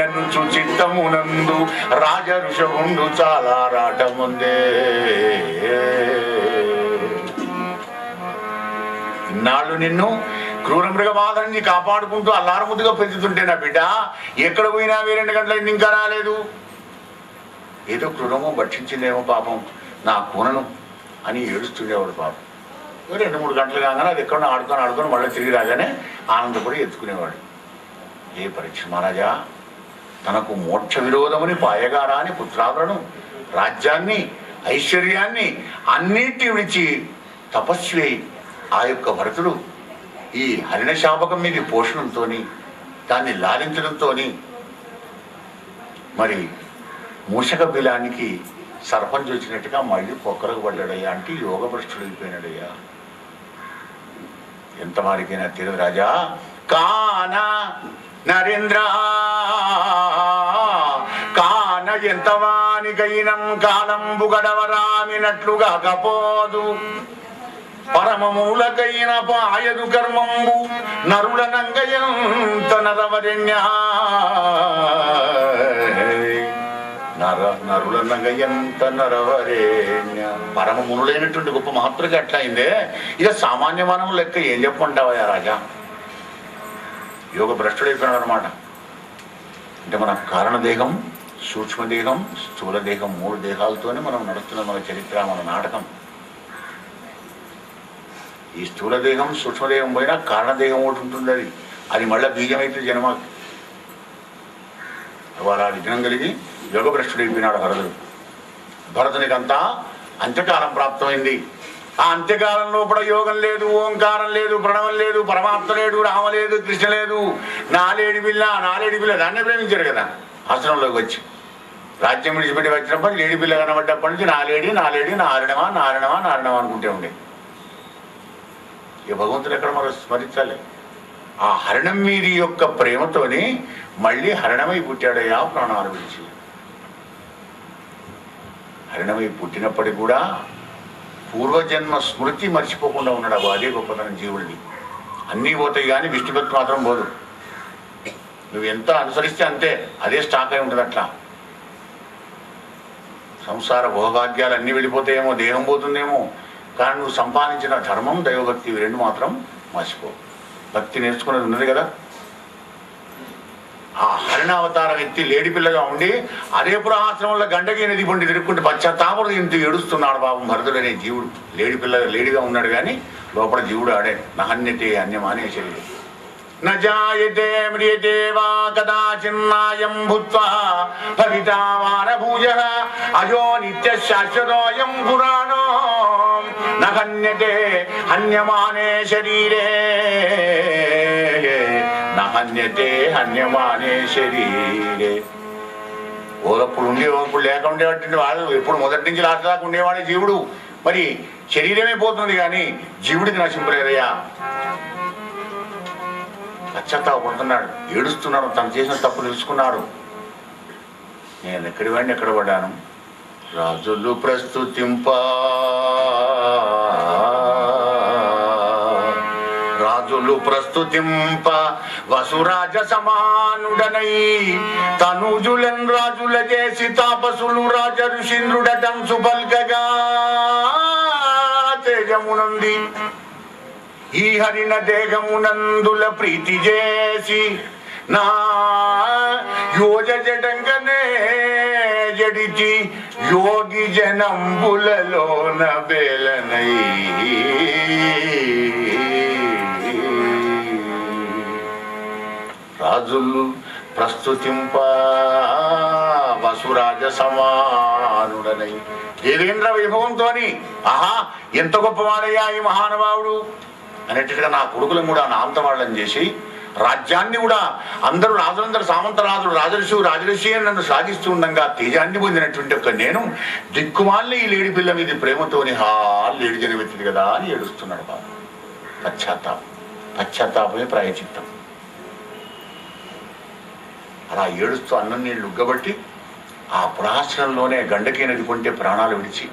ఎనుచు చిత్తమునందు రాజ ఋషభుండు చాలా రాటముందే. ఇన్నాళ్ళు నిన్ను క్రూర మృగబాధ నుంచి కాపాడుకుంటూ అల్లారముద్దుగా పెంచుతుంటే నా బిడ్డ ఎక్కడ పోయినా 2 గంటలైంది ఇంకా రాలేదు. ఏదో క్రూరమో భక్షించిందేమో పాపం నా కూనను అని ఏడుస్తుండేవాడు పాపం. 2-3 గంటలు కాగానే అది ఎక్కడో ఆడుకొని మళ్ళీ తిరిగి రాగానే ఆనందపడి ఎత్తుకునేవాడు. ఏ పరీక్ష మహారాజా తనకు మోక్ష విరోధమని పాయగారాని పుత్రాదులను రాజ్యాన్ని ఐశ్వర్యాన్ని అన్నిటి విడిచి తపస్వి ఆ యొక్క భరతుడు ఈ హరిణ శాపకం మీద పోషణంతో దాన్ని లాలించడంతో మరి మూషక బిలానికి సర్పంచ్ వచ్చినట్టుగా మళ్ళీ పొక్కరకు పడ్డాడయ్యా అంటే యోగభ్రష్టుడు అయిపోయినాడయ్యా. ఎంత వారికైనా తీరదు రాజా. కాన నరేంద్ర కాన ఎంతవానికైనం కాలంబు గడవరామినట్లుగా కపోదు పరమమూలకైన పాయదు కర్మంబు నరుల నంగయంత నరవరణ్య నరుల నంగయంత నరవరేణ్య. పరమమునులైనటువంటి గొప్ప మహత్తులకి అట్లా అయిందే. ఇక సామాన్య మానవులు లెక్క ఏం చెప్పంటావా రాజా? యోగ భ్రష్టుడైపోయినాడు అనమాట. అంటే మన కారణదేహం, సూక్ష్మదేహం, స్థూల దేహం 3 దేహాలతోనే మనం నడుస్తున్న మన చరిత్ర, మన నాటకం. ఈ స్థూల దేహం సూక్ష్మదేహం పోయినా కారణదేహం ఒకటి ఉంటుంది. అది మళ్ళీ బీజమైతే జన్మ వారు ఆ విఘ్నం కలిగి యోగభ్రష్టుడైపోయినాడు భరతుడు. భరతునికి అంతా అంత్యకాలం ప్రాప్తమైంది. ఆ అంత్యకాలంలో కూడా యోగం లేదు, ఓంకారం లేదు, ప్రణవం లేదు, పరమాత్మ లేడు, రామ లేదు, కృష్ణ లేదు. నాలేడి పిల్ల దాన్నే ప్రేమించారు కదా. ఆశ్రమంలోకి వచ్చి రాజ్యం విడిచిపెట్టి వచ్చినప్పుడు లేడి పిల్ల కనబడ్డప్పటి నుంచి నాలేడి నారణమా అనుకుంటే ఉండే. ఇక భగవంతుడు ఎక్కడ మనం స్మరించాలి. ఆ హరణం మీది యొక్క ప్రేమతోని మళ్ళీ హరణమై పుట్టాడయ్యా ప్రాణాలు విడిచి. హరణమై పుట్టినప్పటికీ కూడా పూర్వజన్మ స్మృతి మర్చిపోకుండా ఉన్నాడు. అదే గొప్పతనం జీవుడిని. అన్నీ పోతాయి కానీ విష్ణుభక్తి మాత్రం పోదు. నువ్వు ఎంత అనుసరిస్తే అంతే, అదే స్టాక్ అయి ఉంటుంది. అట్లా సంసార భోగభాగ్యాలు అన్నీ వెళ్ళిపోతాయేమో, దేహం పోతుందేమో, కానీ నువ్వు సంపాదించిన ధర్మం, దైవభక్తి ఇవి 2 మాత్రం మర్చిపో. భక్తి నేర్చుకున్నది ఉన్నది కదా. ఆ హరిణావతారం ఎత్తి లేడి పిల్లగా ఉండి అదే పురాశ్రమంలో గండకి నది పొండి తిరుక్కుంటే పశ్చాత్తాపడు ఇంత ఏడుస్తున్నాడు బాబు భరతుడనే జీవుడు. లేడిగా ఉన్నాడు కానీ లోపల జీవుడు ఆడే. నహన్యతే అన్యమానే శరీరం నజాయతే మ్రియతే వా కదాచిన్నాయం భూత్వా భవితా వారభూజః అజో నిత్య శాశ్వతోయం పురాణో నహన్యతే హన్యమానే శరీరే నహన్యతే హన్యమానే శరీరే. ఓరప్పుడు ఉండి ఓరప్పుడు లేక ఉండేటువంటి వాళ్ళు ఎప్పుడు మొదటి నుంచి లాస్ట్ దాకా ఉండేవాడే జీవుడు. మరి శరీరమే పోతుంది కానీ జీవుడికి నశింపలేదయ్యా. పశ్చాత్తాపడుతున్నాడు, ఏడుస్తున్నాడు, తను చేసిన తప్పు తెలుసుకున్నాడు. నేను ఎక్కడి వాడిని ఎక్కడ పడ్డాను. రాజులు ప్రస్తుతింప వసురాజ సమానుడనై తనుజులన్ రాజుల చేసి తాపసులు రాజ ఋషీంద్రుడటం సుబల్కగా తేజమునంది ఈ హరిణ దేహమునందుల ప్రీతి చేసి నా యోజ జడంగనే జడిచి యోగి జనంబులలోన బేలనై రాజులు ప్రస్తుతింప వసురాజ సమానుడనై దేవేంద్ర వైభవంతోని ఆహా ఎంత గొప్పవాడయ్యా ఈ మహానుభావుడు అనేట్టుగా నా కొడుకులను కూడా నా అంత వాళ్ళని చేసి రాజ్యాన్ని కూడా అందరూ రాజులందరూ సామంతరాజులు రాజఋషి అని నన్ను సాగిస్తూ ఉండగా తేజాన్ని పొందినటువంటి ఒక నేను దిక్కుమాలిన ఈ లేడి పిల్ల మీద ప్రేమతోని లేడి జనమెత్తింది కదా అని ఏడుస్తున్నాడు బాబు. పశ్చాత్తాపం పశ్చాత్తాపమే ప్రాయచిత్తం. అలా ఏడుస్తూ అన్నం నీళ్ళు ఉగ్గబట్టి ఆ పురాశ్రమంలోనే గండకీ నది కొంటే ప్రాణాలు విడిచి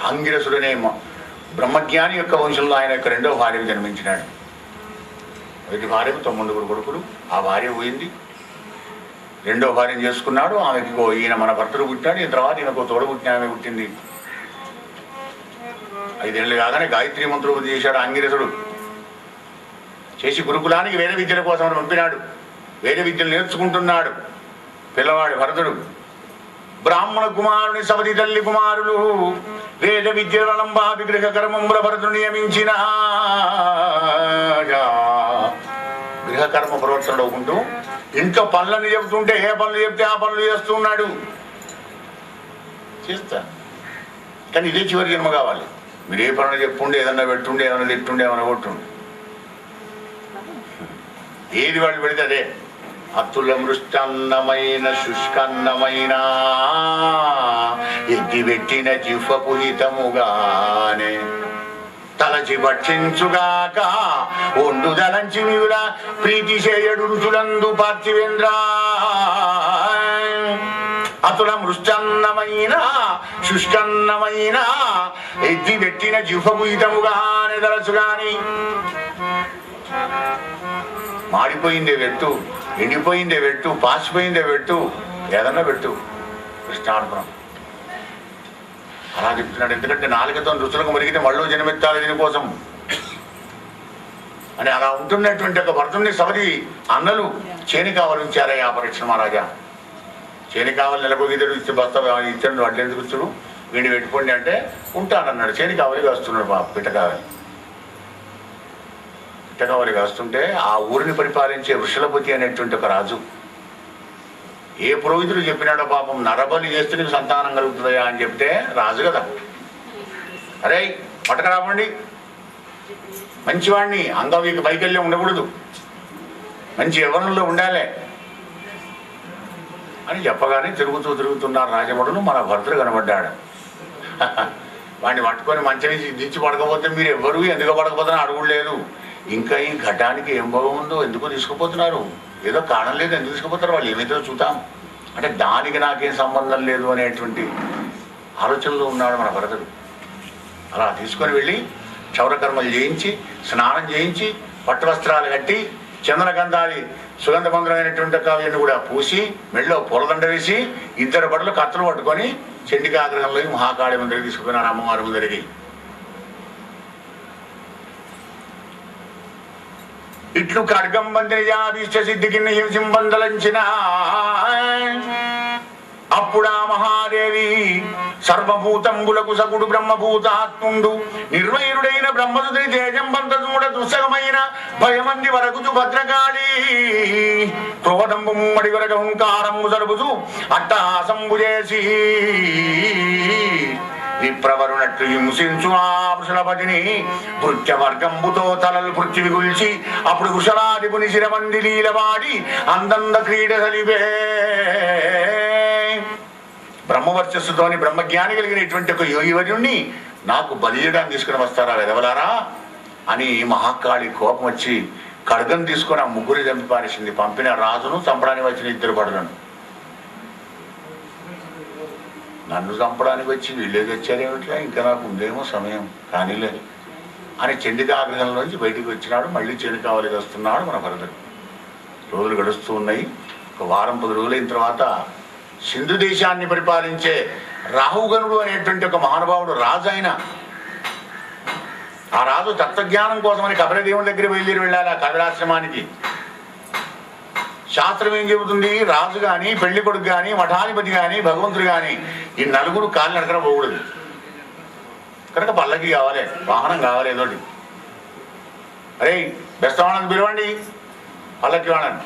ఆంగిరసుడనే బ్రహ్మజ్ఞాని యొక్క వంశంలో ఆయన యొక్క రెండవ భార్యకు జన్మించినాడు. మొదటి భార్యకు 9 కొడుకులు, ఆ భార్య పోయింది. రెండో భార్యను చేసుకున్నాడు. ఆమెకి ఈయన మన భర్తలు పుట్టాడు. ఈ తర్వాత ఈయనకు తోడ పుట్టిన ఆమె పుట్టింది. 5 ఏళ్ళు కాగానే గాయత్రి మంత్రోపతి చేశాడు ఆంగిరసుడు. చేసి గురుకులానికి వేద విద్యల కోసం పంపినాడు. వేద విద్యలు నేర్చుకుంటున్నాడు పిల్లవాడు భరతుడు. బ్రాహ్మణ కుమారుని సవతి తల్లి కుమారులు వేద విద్యలంబా విగ్రహ కర్మముల భరతుడు నియమించిన గృహకర్మ ప్రవర్తనలో ఉంటూ ఇంట్లో పనులని చెబుతుంటే ఏ పనులు చెప్తే ఆ పనులు చేస్తున్నాడు. చేస్తా కానీ ఇదే చివరి జన్మ కావాలి. మీరు ఏ పనులు చెప్పుండే, ఏదన్నా పెట్టుండే, ఏదన్నా తిట్టుండే, ఏమన్నా కొట్టుండే, ఏది వాళ్ళు పెడితే అదే. అతుల మృష్టన్నమైన శుష్కన్నమైన ఎగ్గి పెట్టిన జిహ్వపు హితముగానే తలచి భక్షించుగాక ఒండు దలంచి నివుల ప్రీతి చేయడు రుచులందు పార్థివేంద్ర. అతుల మృష్టన్నమైన శుష్కన్నమైన ఎగ్గి పెట్టిన జిహ్వపు హితముగానే తలచుగాని మాడిపోయిందే పెట్టు, ఎండిపోయిందే పెట్టు, పాసిపోయిందే పెట్టు, ఏదన్నా పెట్టు. కృష్ణార్పణం అలా చెప్తున్నాడు. ఎందుకంటే నాలుకతో రుచులకు మురిగితే మళ్ళీ జన్మెత్తాలి దీనికోసం అని అలా ఉంటున్నటువంటి ఒక భర్తుని సవతి అన్నలు చేని కావాలి ఉంచారయ్యా పరీక్ష మహారాజా. చేని కావాలి నెలకొగిద్దరు ఇచ్చి బస్తా ఇచ్చాడు, అడ్లు ఎందుకు ఇచ్చాడు, వీడిని పెట్టుకోండి అంటే ఉంటానన్నాడు. చేని కావాలి వస్తున్నాడు పిట్ట కావాలి. పిట్టకావలి కాస్తుంటే ఆ ఊరిని పరిపాలించే వృషలపతి అనేటువంటి ఒక రాజు ఏ పురోహితుడు చెప్పినాడో పాపం నరబలి చేస్తే నీకు సంతానం కలుగుతుందయా అని చెప్తే రాజు కదా, అరే పట్టకరాబండి మంచివాడిని, అంగవీకి వైకల్యం ఉండకూడదు, మంచి యవ్వనంలో ఉండాలి అని చెప్పగానే తిరుగుతున్నారు రాజమడులు. మన భర్తలు కనబడ్డాడు. వాడిని పట్టుకొని మంచి దించి పడకపోతే మీరు ఎవ్వరు ఎందుకు పడకపోతున్నా అడుగులేదు. ఇంకా ఈ ఘటానికి ఏం భోగం ఉందో ఎందుకు తీసుకుపోతున్నారు, ఏదో కారణం లేదు ఎందుకు తీసుకుపోతారు, వాళ్ళు ఏమైతే చూద్దాం అంటే దానికి నాకేం సంబంధం లేదు అనేటువంటి ఆలోచనలో ఉన్నాడు మన భరతుడు. అలా తీసుకొని వెళ్ళి క్షౌరకర్మలు చేయించి స్నానం చేయించి పట్టు వస్త్రాలు కట్టి చందనగంధాది సుగంధమందులైనటువంటి కావ్యాన్ని కూడా పూసి మెళ్ళో పూలదండ వేసి 2 బడులు కత్తులు పట్టుకొని చండికాగ్రహంలో మహాకాళి ముందరికి తీసుకుపోయినారు అమ్మవారి ముందరికి. ఇట్లు ఖడ్గం బంధిజాభీష్ట సిద్ధికి హింసింబందలంచిన అప్పుడా మహాదేవి సర్వభూతంబులకు సగుడు బ్రహ్మభూతాత్ముండు నిర్వైరుడైన బ్రహ్మసుని తేజం బంధుడ దుస్సగమైన భయమంది వరకుచు భద్రకాళి క్రోధంబు ముమ్మడి వరక హుంకారంబు సరుబుచు అట్టహాసంబు చేసి విప్రవరునట్లు హింసించు ఆ వృషలపతిని భృత్యవర్గంబుతో తలలు పృథ్వి గుల్చి అప్పుడు వృషలాదిపుని శిరమంది లీలవాడి అందంద క్రీడ సలివే. బ్రహ్మవర్చస్సుతోని బ్రహ్మజ్ఞాని కలిగినటువంటి ఒక యోగివర్యుణ్ణి నాకు బలియడానికి తీసుకుని వస్తారా వెదవలారా అని మహాకాళి కోపం వచ్చి ఖడ్గం తీసుకొని ఆ ముగ్గురు చంపి పారేసింది. పంపిన రాజును చంపడానికి వచ్చిన 2 బడులను. నన్ను చంపడానికి వచ్చి వీళ్ళే తెచ్చారేమిట్లా, ఇంకా నాకు ఉందేమో సమయం కానీలేదు అని చండికాగ్రహంలోంచి బయటికి వచ్చినాడు. మళ్ళీ చండికావలికి వస్తున్నాడు మన భరతుడు. రోజులు గడుస్తూ ఉన్నాయి. ఒక వారం 10 రోజులైన తర్వాత సింధు దేశాన్ని పరిపాలించే రాహుగనుడు అనేటువంటి ఒక మహానుభావుడు రాజు. అయిన ఆ రాజు తత్వజ్ఞానం కోసమని కపిలదేవుని దగ్గర బయలుదేరి వెళ్ళాలి ఆ కపిలాశ్రమానికి. శాస్త్రం ఏం చెబుతుంది, రాజు కానీ పెళ్లి కొడుకు కానీ మఠాధిపతి కానీ భగవంతుడు కానీ ఈ 4 కాళ్ళు నడకన పోకూడదు. కనుక పల్లకి కావాలి, వాహనం కావాలి ఏదోటి. అరే బెస్తవాణని పిలవండి పల్లకి వాడని.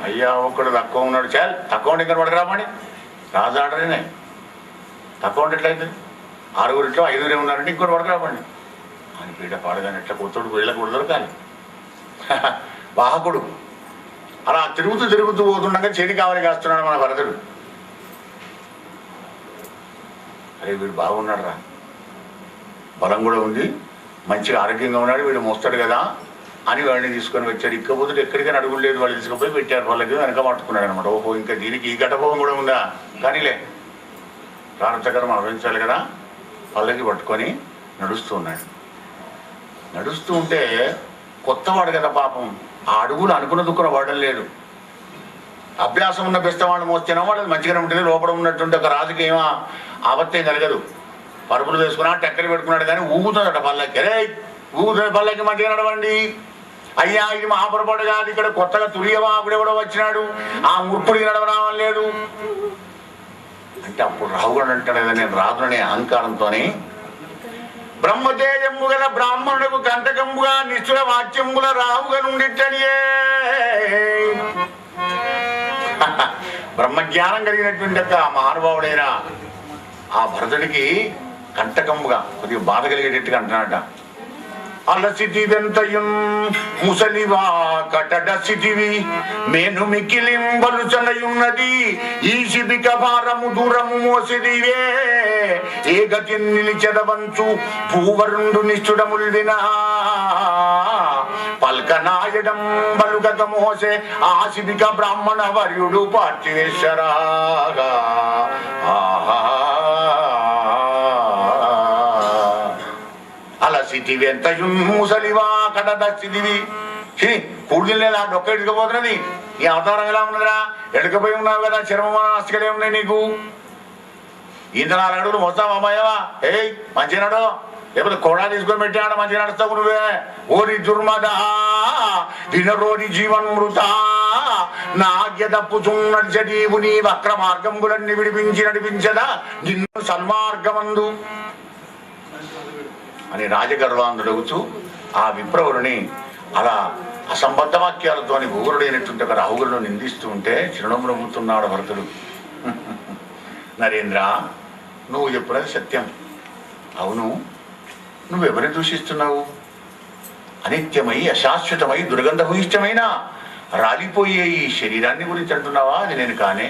అయ్యా ఒక్కడు తక్కువ ఉన్నాడు, చాలు తక్కువ ఉంటే ఇక్కడ పడకరామని రాజు ఆర్డరేనే. తక్కువ ఉంటే ఎట్లయితే 6 5 ఉన్నారంటే ఇంకోటి పడకరామండి అని పీట పాడగానే ఎట్లా కొత్తడు వీళ్ళకు దొరకాలి వాహకుడు. అలా తిరుగుతూ పోతుండగా చేతి కావాలి కాస్తున్నాడు మన భరతుడు. అరే వీడు బాగున్నాడు రా, బలం కూడా ఉంది, మంచిగా ఆరోగ్యంగా ఉన్నాడు, వీడు మోస్తాడు కదా అని వాడిని తీసుకొని వచ్చాడు. ఇక్కపోతే ఎక్కడికైనా అడుగులేదు, వాళ్ళు తీసుకుపోయి పెట్టారు. వాళ్ళకి వెనక పట్టుకున్నాడు అనమాట. ఓహో, ఇంకా దీనికి ఈ ఘటభోగం కూడా ఉందా, కానీలే ప్రారంభకరం అనుభవించాలి కదా. పల్లకి పట్టుకొని నడుస్తూ ఉన్నాడు. నడుస్తూ ఉంటే కొత్తవాడు కదా పాపం, ఆ అడుగులు అనుకున్న దుక్కున వాడడం లేదు. అభ్యాసం ఉన్న బెస్తవాళ్ళు మోస్తేనో వాళ్ళది మంచిగానే ఉంటుంది, లోపల ఉన్నటువంటి ఒక రాజుకి ఏమో ఆపత్యం కలగదు. పరుపులు వేసుకున్నా టెక్కలు పెట్టుకున్నాడు కానీ ఊగుతుందట పల్లకి. అరే ఊగుతుంది పల్లకి, మంచిగా నడవండి అయ్యా, ఇది మహాపొరపాటు కాదు, ఇక్కడ కొత్తగా తురియవాకుడెవడో వచ్చినాడు, ఆ ముర్పుడికి నడవరావడం లేదు అంటే అప్పుడు రావుగాడు అంటాడు కదా, నేను రాదుననే అహంకారంతోనే బ్రహ్మతేజంబు గల బ్రాహ్మణులకు కంటకంబుగా నిశ్చుల వాక్యంబుల రావుగా నుండిట్టనియే. బ్రహ్మజ్ఞానం కలిగినటువంటి యొక్క మహానుభావుడైన ఆ భరతుడికి కంటకంబుగా కొద్దిగా బాధ కలిగేటట్టుగా అంటున్నాడట. అలసిటివెంతయున్ ముసలివా కటడసిటివి మేను మికిలింబలుచనయున్నది ఈ శిబిక భారము దూరము మోసిదివే ఏ గతి నిలిచెదవంచు భూవరుండు నిశ్చుడముల్వినా పల్కనాయడం బలుగక మోసే ఆ శిబిక బ్రాహ్మణ వర్యుడు పార్థివేశ్వరాగా. అలసిటివి ఎంతయు ముసలివా కడదచ్చిదివి. కూడిన లేదా డొక్క ఎడుకపోతున్నది, ఈ అవతారం ఎలా ఉన్నదిరా, ఎడుకపోయి ఉన్నావు కదా, చర్మమా అస్కలే ఉన్నాయి నీకు. ఇంత 4 అడుగులు మొత్తం అమ్మాయవా, ఏయ్ మంచిగా నడు, లేకపోతే కోడా తీసుకొని పెట్టాడు మంచిగా నడుస్తావు నువ్వే. ఓరి దుర్మద వినరోని జీవన్మృత నాగ్య తప్పుచున్నడిచదీవు నీ వక్ర మార్గంబులన్నీ విడిపించి నడిపించదా నిన్ను సన్మార్గమందు అని రాజగర్వాంధుడవుతూ ఆ విప్రవుడిని అలా అసంబద్ధ వాక్యాలతోని ఊరుడైనటువంటి ఒక రాహుగులను నిందిస్తూ ఉంటే చిరునవ్వు నవ్వుతున్నాడు భరతుడు. నరేంద్ర, నువ్వు చెప్పినది సత్యం. అవును, నువ్వెవరిని దూషిస్తున్నావు? అనిత్యమై అశాశ్వతమై దుర్గంధభూయిష్టమైన రాలిపోయే ఈ శరీరాన్ని గురించి అంటున్నావా? అది నేను కానే.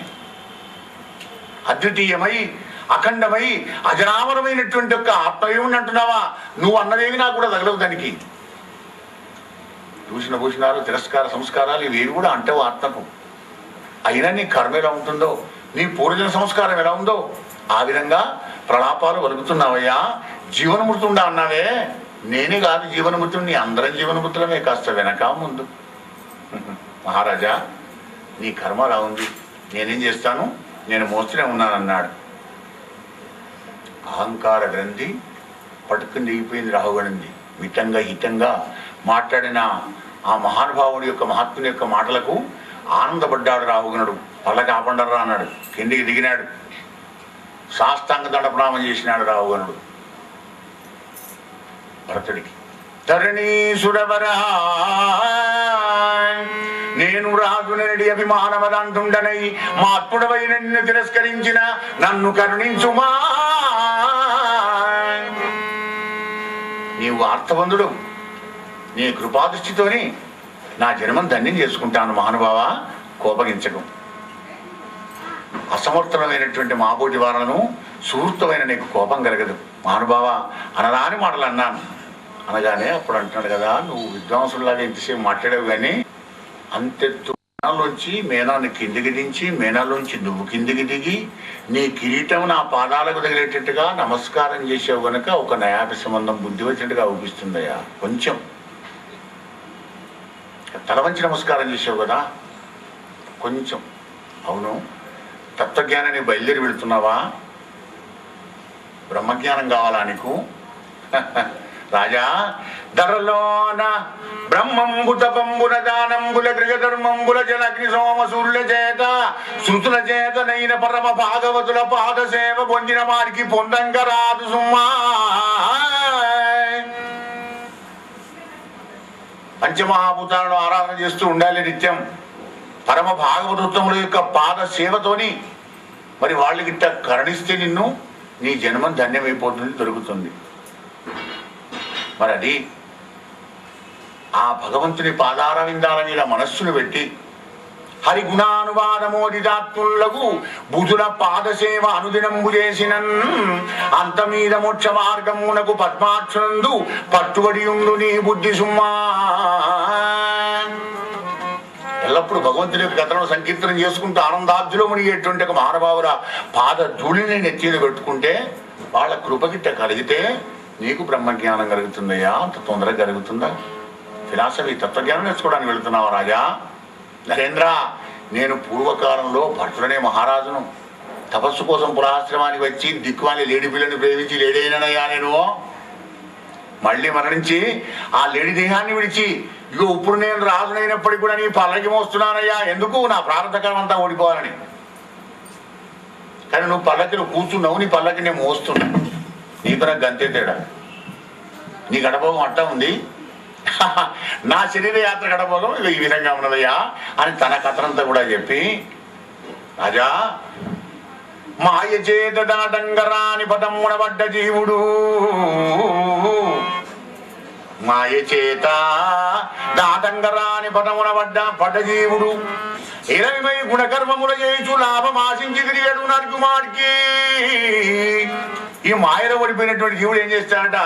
అద్వితీయమై అఖండమై అజనామరమైనటువంటి యొక్క ఆత్మయోని అంటున్నావా? నువ్వు అన్నదేవి నాకు కూడా తగలవు. దానికి దూషణ భూషణాలు తిరస్కార సంస్కారాలు ఇవేవి కూడా అంటావు ఆత్మకు. అయినా నీ కర్మ ఎలా ఉంటుందో, నీ పూర్వజన సంస్కారం ఎలా ఉందో ఆ విధంగా ప్రలాపాలు వలుగుతున్నావయ్యా. జీవనమృతుండా అన్నావే, నేనే కాదు జీవనమృతుడిని, అందరం జీవనమృతులమే, కాస్త వెనక ముందు. మహారాజా, నీ కర్మ అలా ఉంది, నేనేం చేస్తాను, నేను మోస్తూనే ఉన్నానన్నాడు. అహంకార గ్రంథి పట్టుకుని దిగిపోయింది రాహుగడింది. మితంగా హితంగా మాట్లాడిన ఆ మహానుభావుడి యొక్క మహాత్ముని యొక్క మాటలకు ఆనందపడ్డాడు రాహుగణుడు. పళ్ళకి ఆపండర్రా అన్నాడు, కిందికి దిగినాడు, సాష్టాంగ దండ ప్రణామం చేసినాడు రాహుగణుడు భరతుడికి. ధరణీసుడవరా నేను రాజునడి అభిమానమదంటుండనై మాత్ముడవై నిన్ను తిరస్కరించిన నన్ను కరుణించుమా. నీవు ఆర్తబంధుడు, నీ కృపాదృష్టితోని నా జన్మం ధన్యం చేసుకుంటాను మహానుభావ, కోపగించకు. అసమర్థమైనటువంటి మాబోటి వారలను సుహృత్తమైన నీకు కోపం కలగదు మహానుభావ అనరాని మాటలు అన్నాను. అనగానే అప్పుడు అంటున్నాడు కదా, నువ్వు విద్వాంసులాగా ఇంతసేపు మాట్లాడావు కానీ అంతెత్తు మేనాలోంచి మేనాన్ని కిందికి దించి మేనాలోంచి నువ్వు కిందికి దిగి నీ కిరీటం నా పాదాలకు తగిలేటట్టుగా నమస్కారం చేసావు గనక ఒక నయాపి సంబంధం బుద్ధి వచ్చినట్టుగా అవుపిస్తుందయ్యా. కొంచెం తల వంచి నమస్కారం చేసావు కదా కొంచెం. అవును, తత్వజ్ఞానాన్ని బయలుదేరి వెళుతున్నావా? బ్రహ్మజ్ఞానం కావాలా నీకు? రాజా, ధరలోన బ్రహ్మంబు తపంబుల దానంబుల గృహధర్మంబుల జలగ్ని సోమ సూర్యుల చేత శృతుల చేత నైన పరమ భాగవతుల పాద సేవ పొందిన వారికి పొందంగా రాదు సుమ్మా. పంచమహాభూతాలను ఆరాధన చేస్తూ ఉండాలి నిత్యం. పరమ భాగవతోత్తముల యొక్క పాద సేవతోని మరి వాళ్ళు గిట్ట కరుణిస్తే నిన్ను నీ జన్మం ధన్యమైపోతుంది, దొరుకుతుంది. మరి అది ఆ భగవంతుని పాదార విందాల మీద మనస్సును పెట్టి హరిగుణానువాదమోదితాత్ములకు బుధుల పాదసేవ అనుదినంబు చేసినన్ అంతమీద మోక్ష మార్గమునకు పద్మాక్షునందు పట్టుబడియుండు నీ బుద్ధి సుమ్మా. ఎల్లప్పుడూ భగవంతుని యొక్క కథలను సంకీర్తనం చేసుకుంటూ ఆనందాబ్దిలో మునిగేటువంటి ఒక మహానుభావుల పాద ధూళిని నెత్తిని పెట్టుకుంటే వాళ్ళ కృపగిట్ట కలిగితే నీకు బ్రహ్మజ్ఞానం కలుగుతుందయ్యా. అంత తొందరగా కలుగుతుందా? ఫిలాసఫీ తత్వజ్ఞానం నేర్చుకోవడానికి వెళుతున్నావు రాజా. నరేంద్ర, నేను పూర్వకాలంలో భర్తుడనే మహారాజును. తపస్సు కోసం పురాశ్రమానికి వచ్చి దిక్కుమాలి లేడి పిల్లని ప్రేమించి లేడైననయ్యా నేను. మళ్ళీ మరణించి ఆ లేడి దేహాన్ని విడిచి ఇగో ఇప్పుడు నేను రాజునైనప్పటికీ కూడా నీ పల్లకి మోస్తున్నానయ్యా. ఎందుకు? నా ప్రారంభకరం అంతా ఓడిపోవాలని. కానీ నువ్వు పల్లకిలో కూర్చున్నావు, నీ పల్లకి నేను మోస్తున్నా. నీకు నాకు గంతే తేడా. నీ గడభోగం అట్టా ఉంది, నా శరీర యాత్ర గడభోగం ఇక ఈ విధంగా ఉన్నదయ్యా అని తన కథనంతా కూడా చెప్పి, రాజా మాయ చేత దాటంగరాని పదమునబడ్డ జీవుడు, మాయ చేత దాటంగరాని పదమునబడ్డ జీవుడు 20 గుణకర్మముల చేయించు లాభం ఆశించి తిరిగాడు నరకుమారికి. ఈ మాయలో పడిపోయినటువంటి జీవుడు ఏం చేస్తాడట?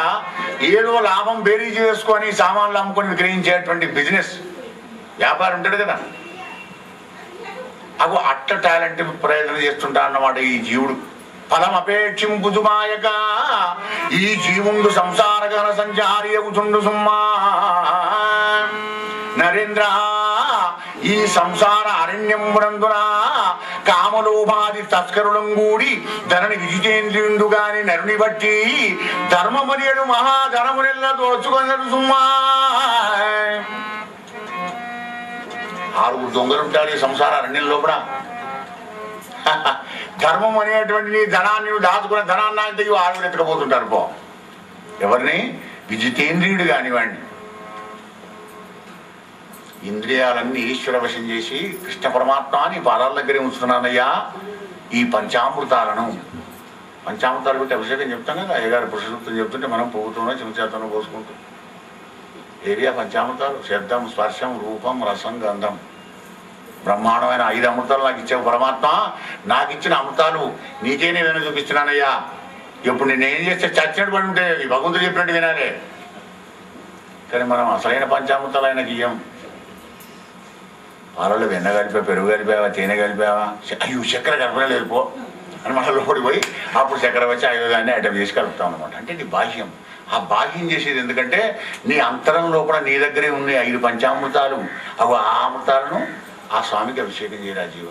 ఏదో లాభం బేరీజు వేసుకొని సామాన్లు అమ్ముకొని విక్రయించేటువంటి బిజినెస్ వ్యాపారం ఉంటాడు కదా, అగో అట్ట టాలెంట్ ప్రయత్నం చేస్తుంటా అన్నమాట ఈ జీవుడు. ఫలం అపేక్షింపుదు మాయక ఈ జీవుండు సంసార గణ సంచారి అవుతుండు సుమ్మా. నరేంద్ర, ఈ సంసార అరణ్యమునందున కామలోభాది తస్కరులం కూడి ధరణి విజితేంద్రియుండు గాని నరుని బట్టి ధర్మమరియడు మహాధనమునెల్ల దోచుకొనరు సుమ్మా. 6 దొంగలుంటారు ఈ సంసార అరణ్యం లోపల. ధర్మం అనేటువంటి నీ ధనాన్ని దాచుకున్న ధనాన్ని అంటే 6 ఎత్తుకపోతుంటారు. పో ఎవరిని? విజితేంద్రియుడు కానివ్వండి. ఇంద్రియాలన్నీ ఈశ్వర వశం చేసి కృష్ణ పరమాత్మ నీ పాదాల దగ్గరే ఉంచుతున్నానయ్యా. ఈ పంచామృతాలను పెట్టి అభిషేకం చెప్తాం కదా, అయ్యగారు పురుషసూక్తం చెప్తుంటే మనం పోగుతున్నాం చిన్నచేతను పోసుకుంటూ. ఏరియా పంచామృతాలు శబ్దం, స్పర్శం, రూపం, రసం, గంధం. బ్రహ్మాండమైన 5 అమృతాలు నాకు ఇచ్చావు పరమాత్మ. నాకు ఇచ్చిన అమృతాలు నీకే నేను చూపిస్తున్నానయ్యా. ఇప్పుడు నేనేం చేస్తే చచ్చినట్టు పడి ఉంటే ఈ భగవంతుడు చెప్పినట్టు వినాలే. కానీ మనం అసలైన పంచామృతాలు ఆయనకి ఇయ్యం. పాలలో వెన్న కలిపా, పెరుగు కలిపావా, తేనె కలిపావా, అయ్యో చక్కెర కలపలేదు పో అని మన లోపడి పోయి అప్పుడు చక్కెర వచ్చి ఆయుధాన్ని ఐటమ్ చేసి కలుపుతాం అనమాట. అంటే నీ బాహ్యం. ఆ బాహ్యం చేసేది ఎందుకంటే నీ అంతరం లోపల నీ దగ్గరే ఉన్నాయి 5 పంచామృతాలు. అవి ఆ అమృతాలను ఆ స్వామికి అభిషేకం చేయరా జీవ.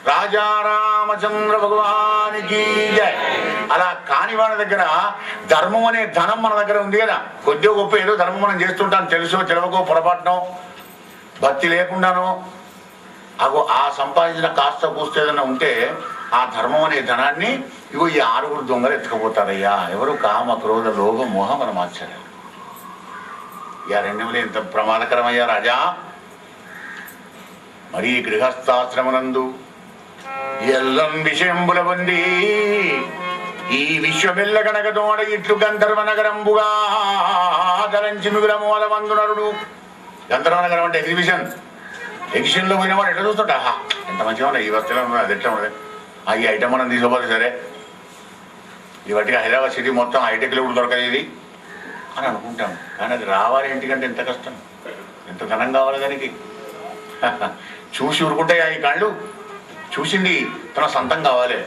రాజా రామచంద్ర భగవానికి జై. అలా కాని వాళ్ళ దగ్గర ధర్మం అనే ధనం మన దగ్గర ఉంది కదా. కొద్దిగా గొప్ప ఏదో ధర్మం మనం చేస్తుంటాం, తెలుసో తెలియకో పొరపాటునో భక్తి లేకుండానో అగో ఆ సంపాదించిన కాస్త కూస్త ఏదైనా ఉంటే ఆ ధర్మం అనే ధనాన్ని ఇగో ఈ 6 దొంగలు ఎత్తుకపోతారయ్యా. ఎవరు? కామ, క్రోధ, లోభ, మోహ, మన ఆశ్చర్యం. ఈ అరణ్యంలో ఎంత ప్రమాదకరమయ్యా రాజా. మరి గృహస్థాశ్రమనందు ఎల్లం విషయంబుల పొంది ఈ విశ్వమెల్ల గణగతోడ ఇట్లు గంధర్వ నగరంబుగా ధరించి మిగుల మూలమందునరుడు. గంధర్వ నగరం అంటే ఎగ్జిబిషన్లో పోయిన వాడు ఎట్లా చూస్తుంటా, ఎంత మంచిగా ఉన్నాయి ఈ వస్తువులు, అది ఎట్లా ఉండదు, ఈ ఐటమ్ మనం తీసుకోవాలి సరే, ఈ వాటికి హైదరాబాద్ సిటీ మొత్తం హైటెక్లో కూడా దొరకలేదు అని అనుకుంటాం. కానీ అది రావాలి ఇంటికంటే ఎంత కష్టం, ఎంత ధనం కావాలి దానికి. చూసి ఊరుకుంటాయి ఈ కళ్ళు. చూసింది తన సొంతం కావాలి.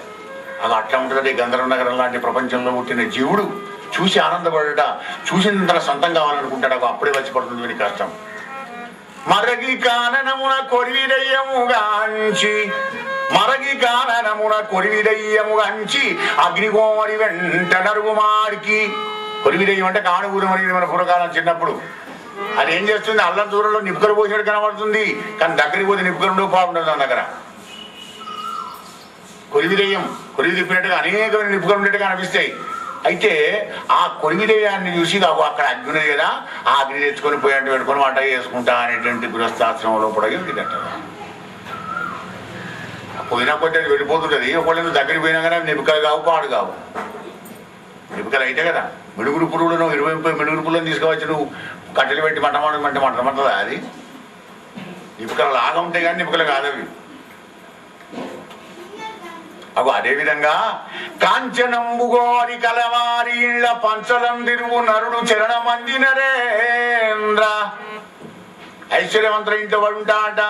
అది అట్లా ఉంటుంది. గంధర్వ నగరం లాంటి ప్రపంచంలో పుట్టిన జీవుడు చూసి ఆనందపడట, చూసింది తన సొంతం కావాలనుకుంటాడు. అప్పుడే వచ్చి పడుతుంది వీడి కష్టం. మరగి కాననమున కొరివిదయ్యముగాంచి అగ్నిగోమరి వెంట నరుగుమాడికి. కొరివిదయ్యం అంటే కానుగూరు. మరి మన పూర్వకాలం చిన్నప్పుడు అది ఏం చేస్తుంది? అల్లం దూరంలో నిప్పుకలు పోసినట్టు కనబడుతుంది, కానీ దగ్గరికి పోతే నిప్పుకలు ఉండవు, బాగుంటుంది దాని దగ్గర. కొరివిదయ్యం కొరివి తిప్పినట్టుగా అనేకమైన నిప్పుకలు ఉండేట్టుగా అనిపిస్తాయి. అయితే ఆ కొరివిదయ్యాన్ని చూసి అక్కడ అగ్ని కదా, ఆ అగ్ని తెచ్చుకొని పోయేట్టు పెట్టుకొని వంట చేసుకుంటా అనేటువంటి గృహస్థాశ్రమంలో పొడగి ఉంటుంది. పోయినా కొద్ది అది వెళ్ళిపోతుంటుంది. ఒకళ్ళు దగ్గరికి పోయినా కానీ నిప్పుకలు కావు, పాడు కావు. నిప్పుకలు అయితే కదా మిడుగురు పురుగులు, 20-30 మిడుగురు పురుగులను తీసుకువచ్చి నువ్వు కట్టెలు పెట్టి మంటదా అది? నిపుకలు లాగా ఉంటాయి కానీ నిపుకలు కాదవి. అగో అదేవిధంగా కాంచనంబుగోరి కలవారి ఇళ్ళ పంచలందిరువు నరుడు చరణమంది నరేంద్ర. ఐశ్వర్యవంతుల ఇంట్లో వాడు ఉంటాడట,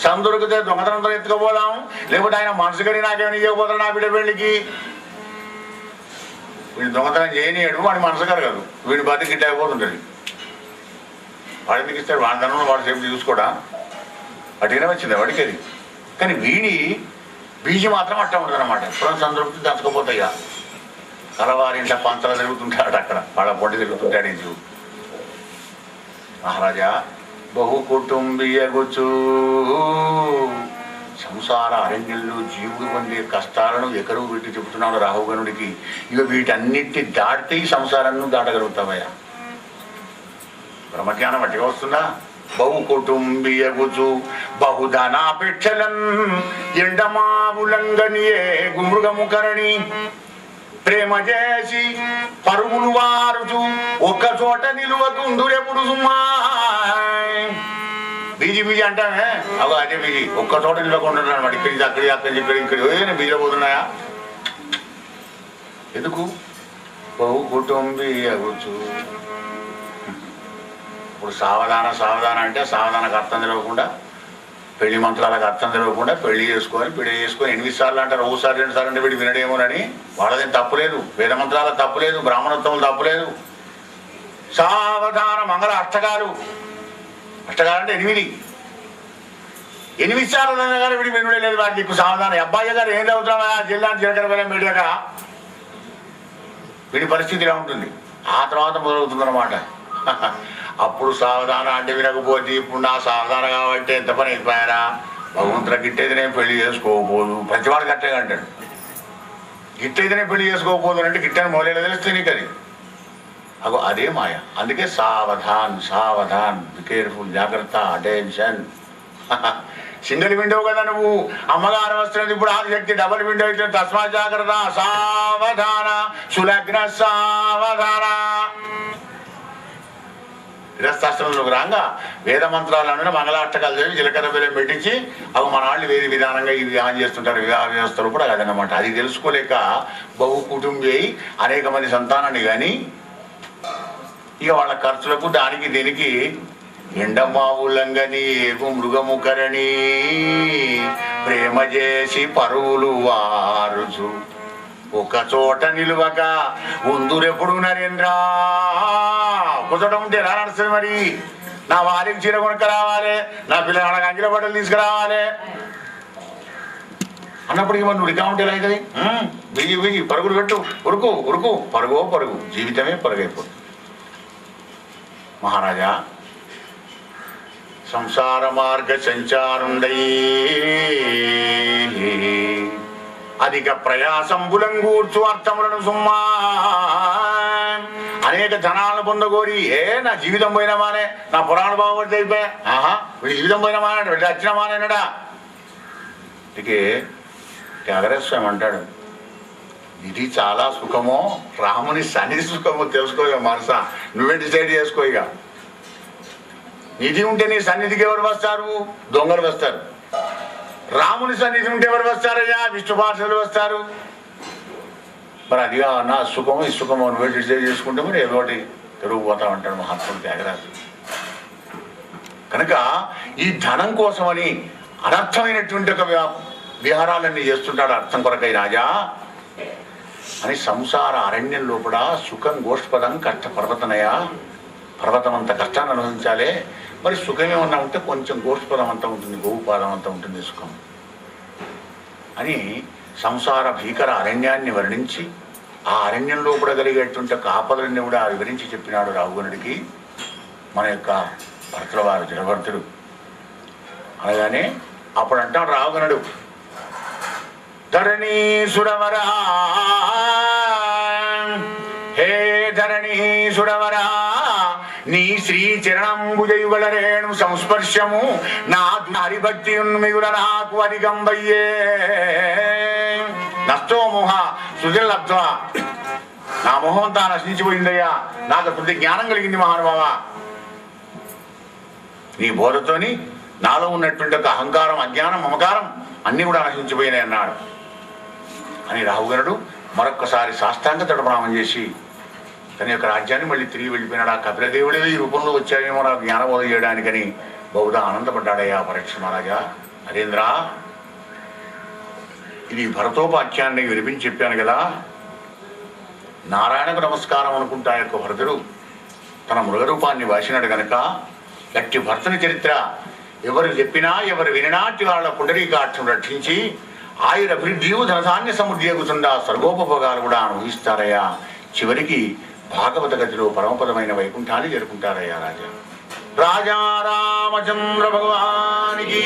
సందొరికితే దొంగతనంతో ఎత్తుకోపోదాం, లేకపోతే ఆయన మనసు కడి నాకేమైనా ఇవ్వకపోతాడు నా బిడ్డ పెళ్ళికి. వీడు దొంగతనం చేయనియడు, వాడి మనసు కరగదు, వీడి బతికి గిట్ట అయిపోతుంటుంది. వాడు ఎందుకు ఇస్తాడు? వాడి ధనంలో వాడు సేపు చూసుకోడా, అటుగానే వచ్చింది వాడికి అది. కానీ వీడి బీజి మాత్రం అట్ట ఉంటుంది అనమాట. ఎప్పుడో సందృప్తి దంచుకోపోతాయిగా. కలవారింట పంచలు తిరుగుతుంటాడు, అక్కడ వాళ్ళ పొట్టి తిరుగుతుంటాడు. ఈ జీవు మహారాజా బహు కుటుంబీయగుచు సంసార అరణ్యంలో జీవుడు పొందే కష్టాలను ఎకరువు పెట్టి చెబుతున్నాడు రాహుగనుడికి. ఇక వీటన్నిటి దాటితే ఈ సంసారాన్ని దాటగలుగుతావయ్యా. బ్రహ్మజ్ఞానం అట్టిగా వస్తుందా? బహు కుటుంబీయగుచు బహుధనాపేక్షలన్ ఎండమావులంగనియే గుమృగముకరణి ప్రేమ చేసి పరుగులు వారుచు ఒక్క చోట నిలువకుందురెప్పుడు సుమ్మా. బీజీ బీజీ అంటానే అవి అదే బీజీ ఒక్క చోట నిలవకుండా అనమాట. ఇక్కడి అక్కడి అక్కడి ఇక్కడ ఇక్కడ నేను బీజీలో పోతున్నాయా ఎందుకు? బహు కుటుంబీయగుచు. ఇప్పుడు సావధాన సావధాన అంటే సావధానకు అర్థం తెలియకుండా, పెళ్లి మంత్రాలకు అర్థం తెలియకుండా పెళ్లి చేసుకొని 8 సార్లు అంటారు, 1 సార్లు 2 సార్లు అంటే వీడు వినడేమోనని. వాళ్ళదేం తప్పులేదు, వేద మంత్రాల తప్పులేదు, బ్రాహ్మణోత్తములు తప్పులేదు. సావధాన మంగళ అష్టకాలు అంటే 8 సార్లు కానీ వీడి వినడే లేదు. వాడికి ఎక్కువ సావధానం. అబ్బాయి గారు ఏం చదువుతామా జిల్లా జీలకర్ర మీడియాగా వీడి పరిస్థితి ఇలా ఉంటుంది. ఆ తర్వాత మొదలవుతుందన్నమాట. అప్పుడు సావధాన అంటే వినకపోతే ఇప్పుడు నా సావధాన కాబట్టి ఎంత పని అయిపోయారా, భగవంతుల గిట్టయితే నేను పెళ్లి చేసుకోకపోదు. ప్రతివాడు గట్టగా అంటాడు, గిట్టయితే నేను పెళ్లి చేసుకోకపోదు అంటే గిట్టని మొదలైన తెలిస్తే నీకు అది. అగో అదే మాయ. అందుకే సావధాన్ సావధాన్, కేర్ఫుల్, జాగ్రత్త, అటెన్షన్. సింగిల్ విండో కదా నువ్వు, అమ్మగారు వస్తున్నది ఇప్పుడు ఆదిశక్తి డబుల్ విండో అయితే తస్మా జాగ్రత్త సావధాన సులగ్న సావధాన. గృహస్థాశ్రమంలోకి రాగా వేద మంత్రాలను మంగళాష్టకాలు చదివి జీలకర్ర బెల్లం పెట్టించి అవి మన వాళ్ళు వేరే విధానంగా ఈ వివాహం చేస్తుంటారు. వివాహ వ్యవస్థలు కూడా అదనమాట. అది తెలుసుకోలేక బహు కుటుంబీ అనేక మంది సంతానాన్ని కానీ ఇక వాళ్ళ ఖర్చులకు దానికి దీనికి ఎండమావులంగని ఏగు మృగముకరణి ప్రేమ చేసి పరువులు వారుచు ఒక చోట నిలువక ఉందురెప్పుడు నరేంద్ర. కుదడం ఉంటే ఎలా నడుస్తుంది మరి? నా వారికి చీర కొనుక్క రావాలి, నా పిల్లలకి అంగిల బట్టలు తీసుకురావాలి అన్నప్పటికీ మరి నువ్వు రికా ఉంటే ఎలా అవుతుంది? బిగి బిగి పరుగులు పెట్టు, ఉరుకు ఉరుకు, పరుగో పరుగు, జీవితమే పరుగైపోతుంది. మహారాజా సంసార మార్గ సంచారుండై అధిక ప్రయాసంబులంగూర్చు అర్థములను సుమ్మా. అనేక ధనాలను పొందగోరి నా జీవితం పోయినమానే, నా పురాణ బాగుపడితే అయిపోయా, వీడి జీవితం పోయినమానే, వీడి వచ్చినమానేనడా. అందుకే త్యాగరాజస్వామి అంటాడు, ఇది చాలా సుఖమో రాముని సన్నిధి సుఖమో తెలుసుకోగా మనస, నువ్వే డిసైడ్ చేసుకో. ఇక నిధి ఉంటే నీ సన్నిధికి ఎవరు వస్తారు? దొంగలు వస్తారు. రాముని సన్నిధి ఉంటే ఎవరు వస్తారయ్యా? విష్ణు పార్షదులు వస్తారు. మరి అదిగా నా సుఖము ఈ సుఖము నువ్వే డిసైడ్ చేసుకుంటే మరి ఏదో ఒకటి తిరుగుపోతా ఉంటాడు మహాత్ముడు త్యాగరాజు. కనుక ఈ ధనం కోసమని అనర్థమైనటువంటి ఒక విహారాలన్నీ చేస్తుంటాడు అర్థం కొరకై రాజా అని. సంసార అరణ్యం లోపల సుఖం గోష్పదం కష్ట పర్వతనయ, పర్వతం అంత కష్టాన్ని అనుభవించాలి. మరి సుఖం ఏమన్నా ఉంటే కొంచెం గోష్పదం అంతా ఉంటుంది, గోపాదం అంతా ఉంటుంది సుఖం అని సంసార భీకర అరణ్యాన్ని వర్ణించి ఆ అరణ్యంలో కూడా కలిగేటువంటి ఆపదలన్నీ కూడా వివరించి చెప్పినాడు రాహుగనుడికి మన యొక్క భర్తల వారు జలభర్తుడు. అనగానే అప్పుడు అంటాడు రాహుగనుడు, ధరణీసురవరా హే ధరణీసురవరా నీ శ్రీ చరణంబుజయుగల రేణు సంస్పర్శము నా హరిభక్తి మిగుల నాకు అధికంబయ్యే నష్టో మోహ సృజలబ్ధ. నా మొహం అంతా నశించిపోయిందయ్యా, నాకు ప్రతి జ్ఞానం కలిగింది మహానుభావ. నీ బోధతోని నాలో ఉన్నటువంటి ఒక అహంకారం, అజ్ఞానం, మమకారం అన్నీ కూడా నశించిపోయినాయి అన్నాడు. అని రాహుగణుడు మరొక్కసారి సాష్టాంగ తడపనామం చేసి తన యొక్క రాజ్యాన్ని మళ్ళీ తిరిగి వెళ్ళిపోయినాడు. ఆ కపిలదేవుడే ఈ రూపంలో వచ్చాయేమో నాకు జ్ఞానబోధ చేయడానికని బహుదా ఆనందపడ్డాడయ్యా పరీక్ష మహారాజా. నరేంద్ర, ఇది భరతోపాఖ్యాన్ని వినిపించి చెప్పాను కదా. నారాయణకు నమస్కారం అనుకుంటా యొక్క భరతుడు తన మృగరూపాన్ని వాసినాడు గనక గట్టి భర్తని చరిత్ర ఎవరు చెప్పినా ఎవరు విననాటి వాళ్ళ పుండరీకాక్షం రక్షించి ఆయురభివృద్ధియు ధనధాన్య సమృద్ధి ఎగుతుందా సర్వోపభోగాలు కూడా అనుభవిస్తారయ్యా. చివరికి భాగవత గతిలో పరమపదమైన వైకుంఠాన్ని చేరుకుంటారయ్యా రాజా. రాజా రామచంద్ర భగవానికి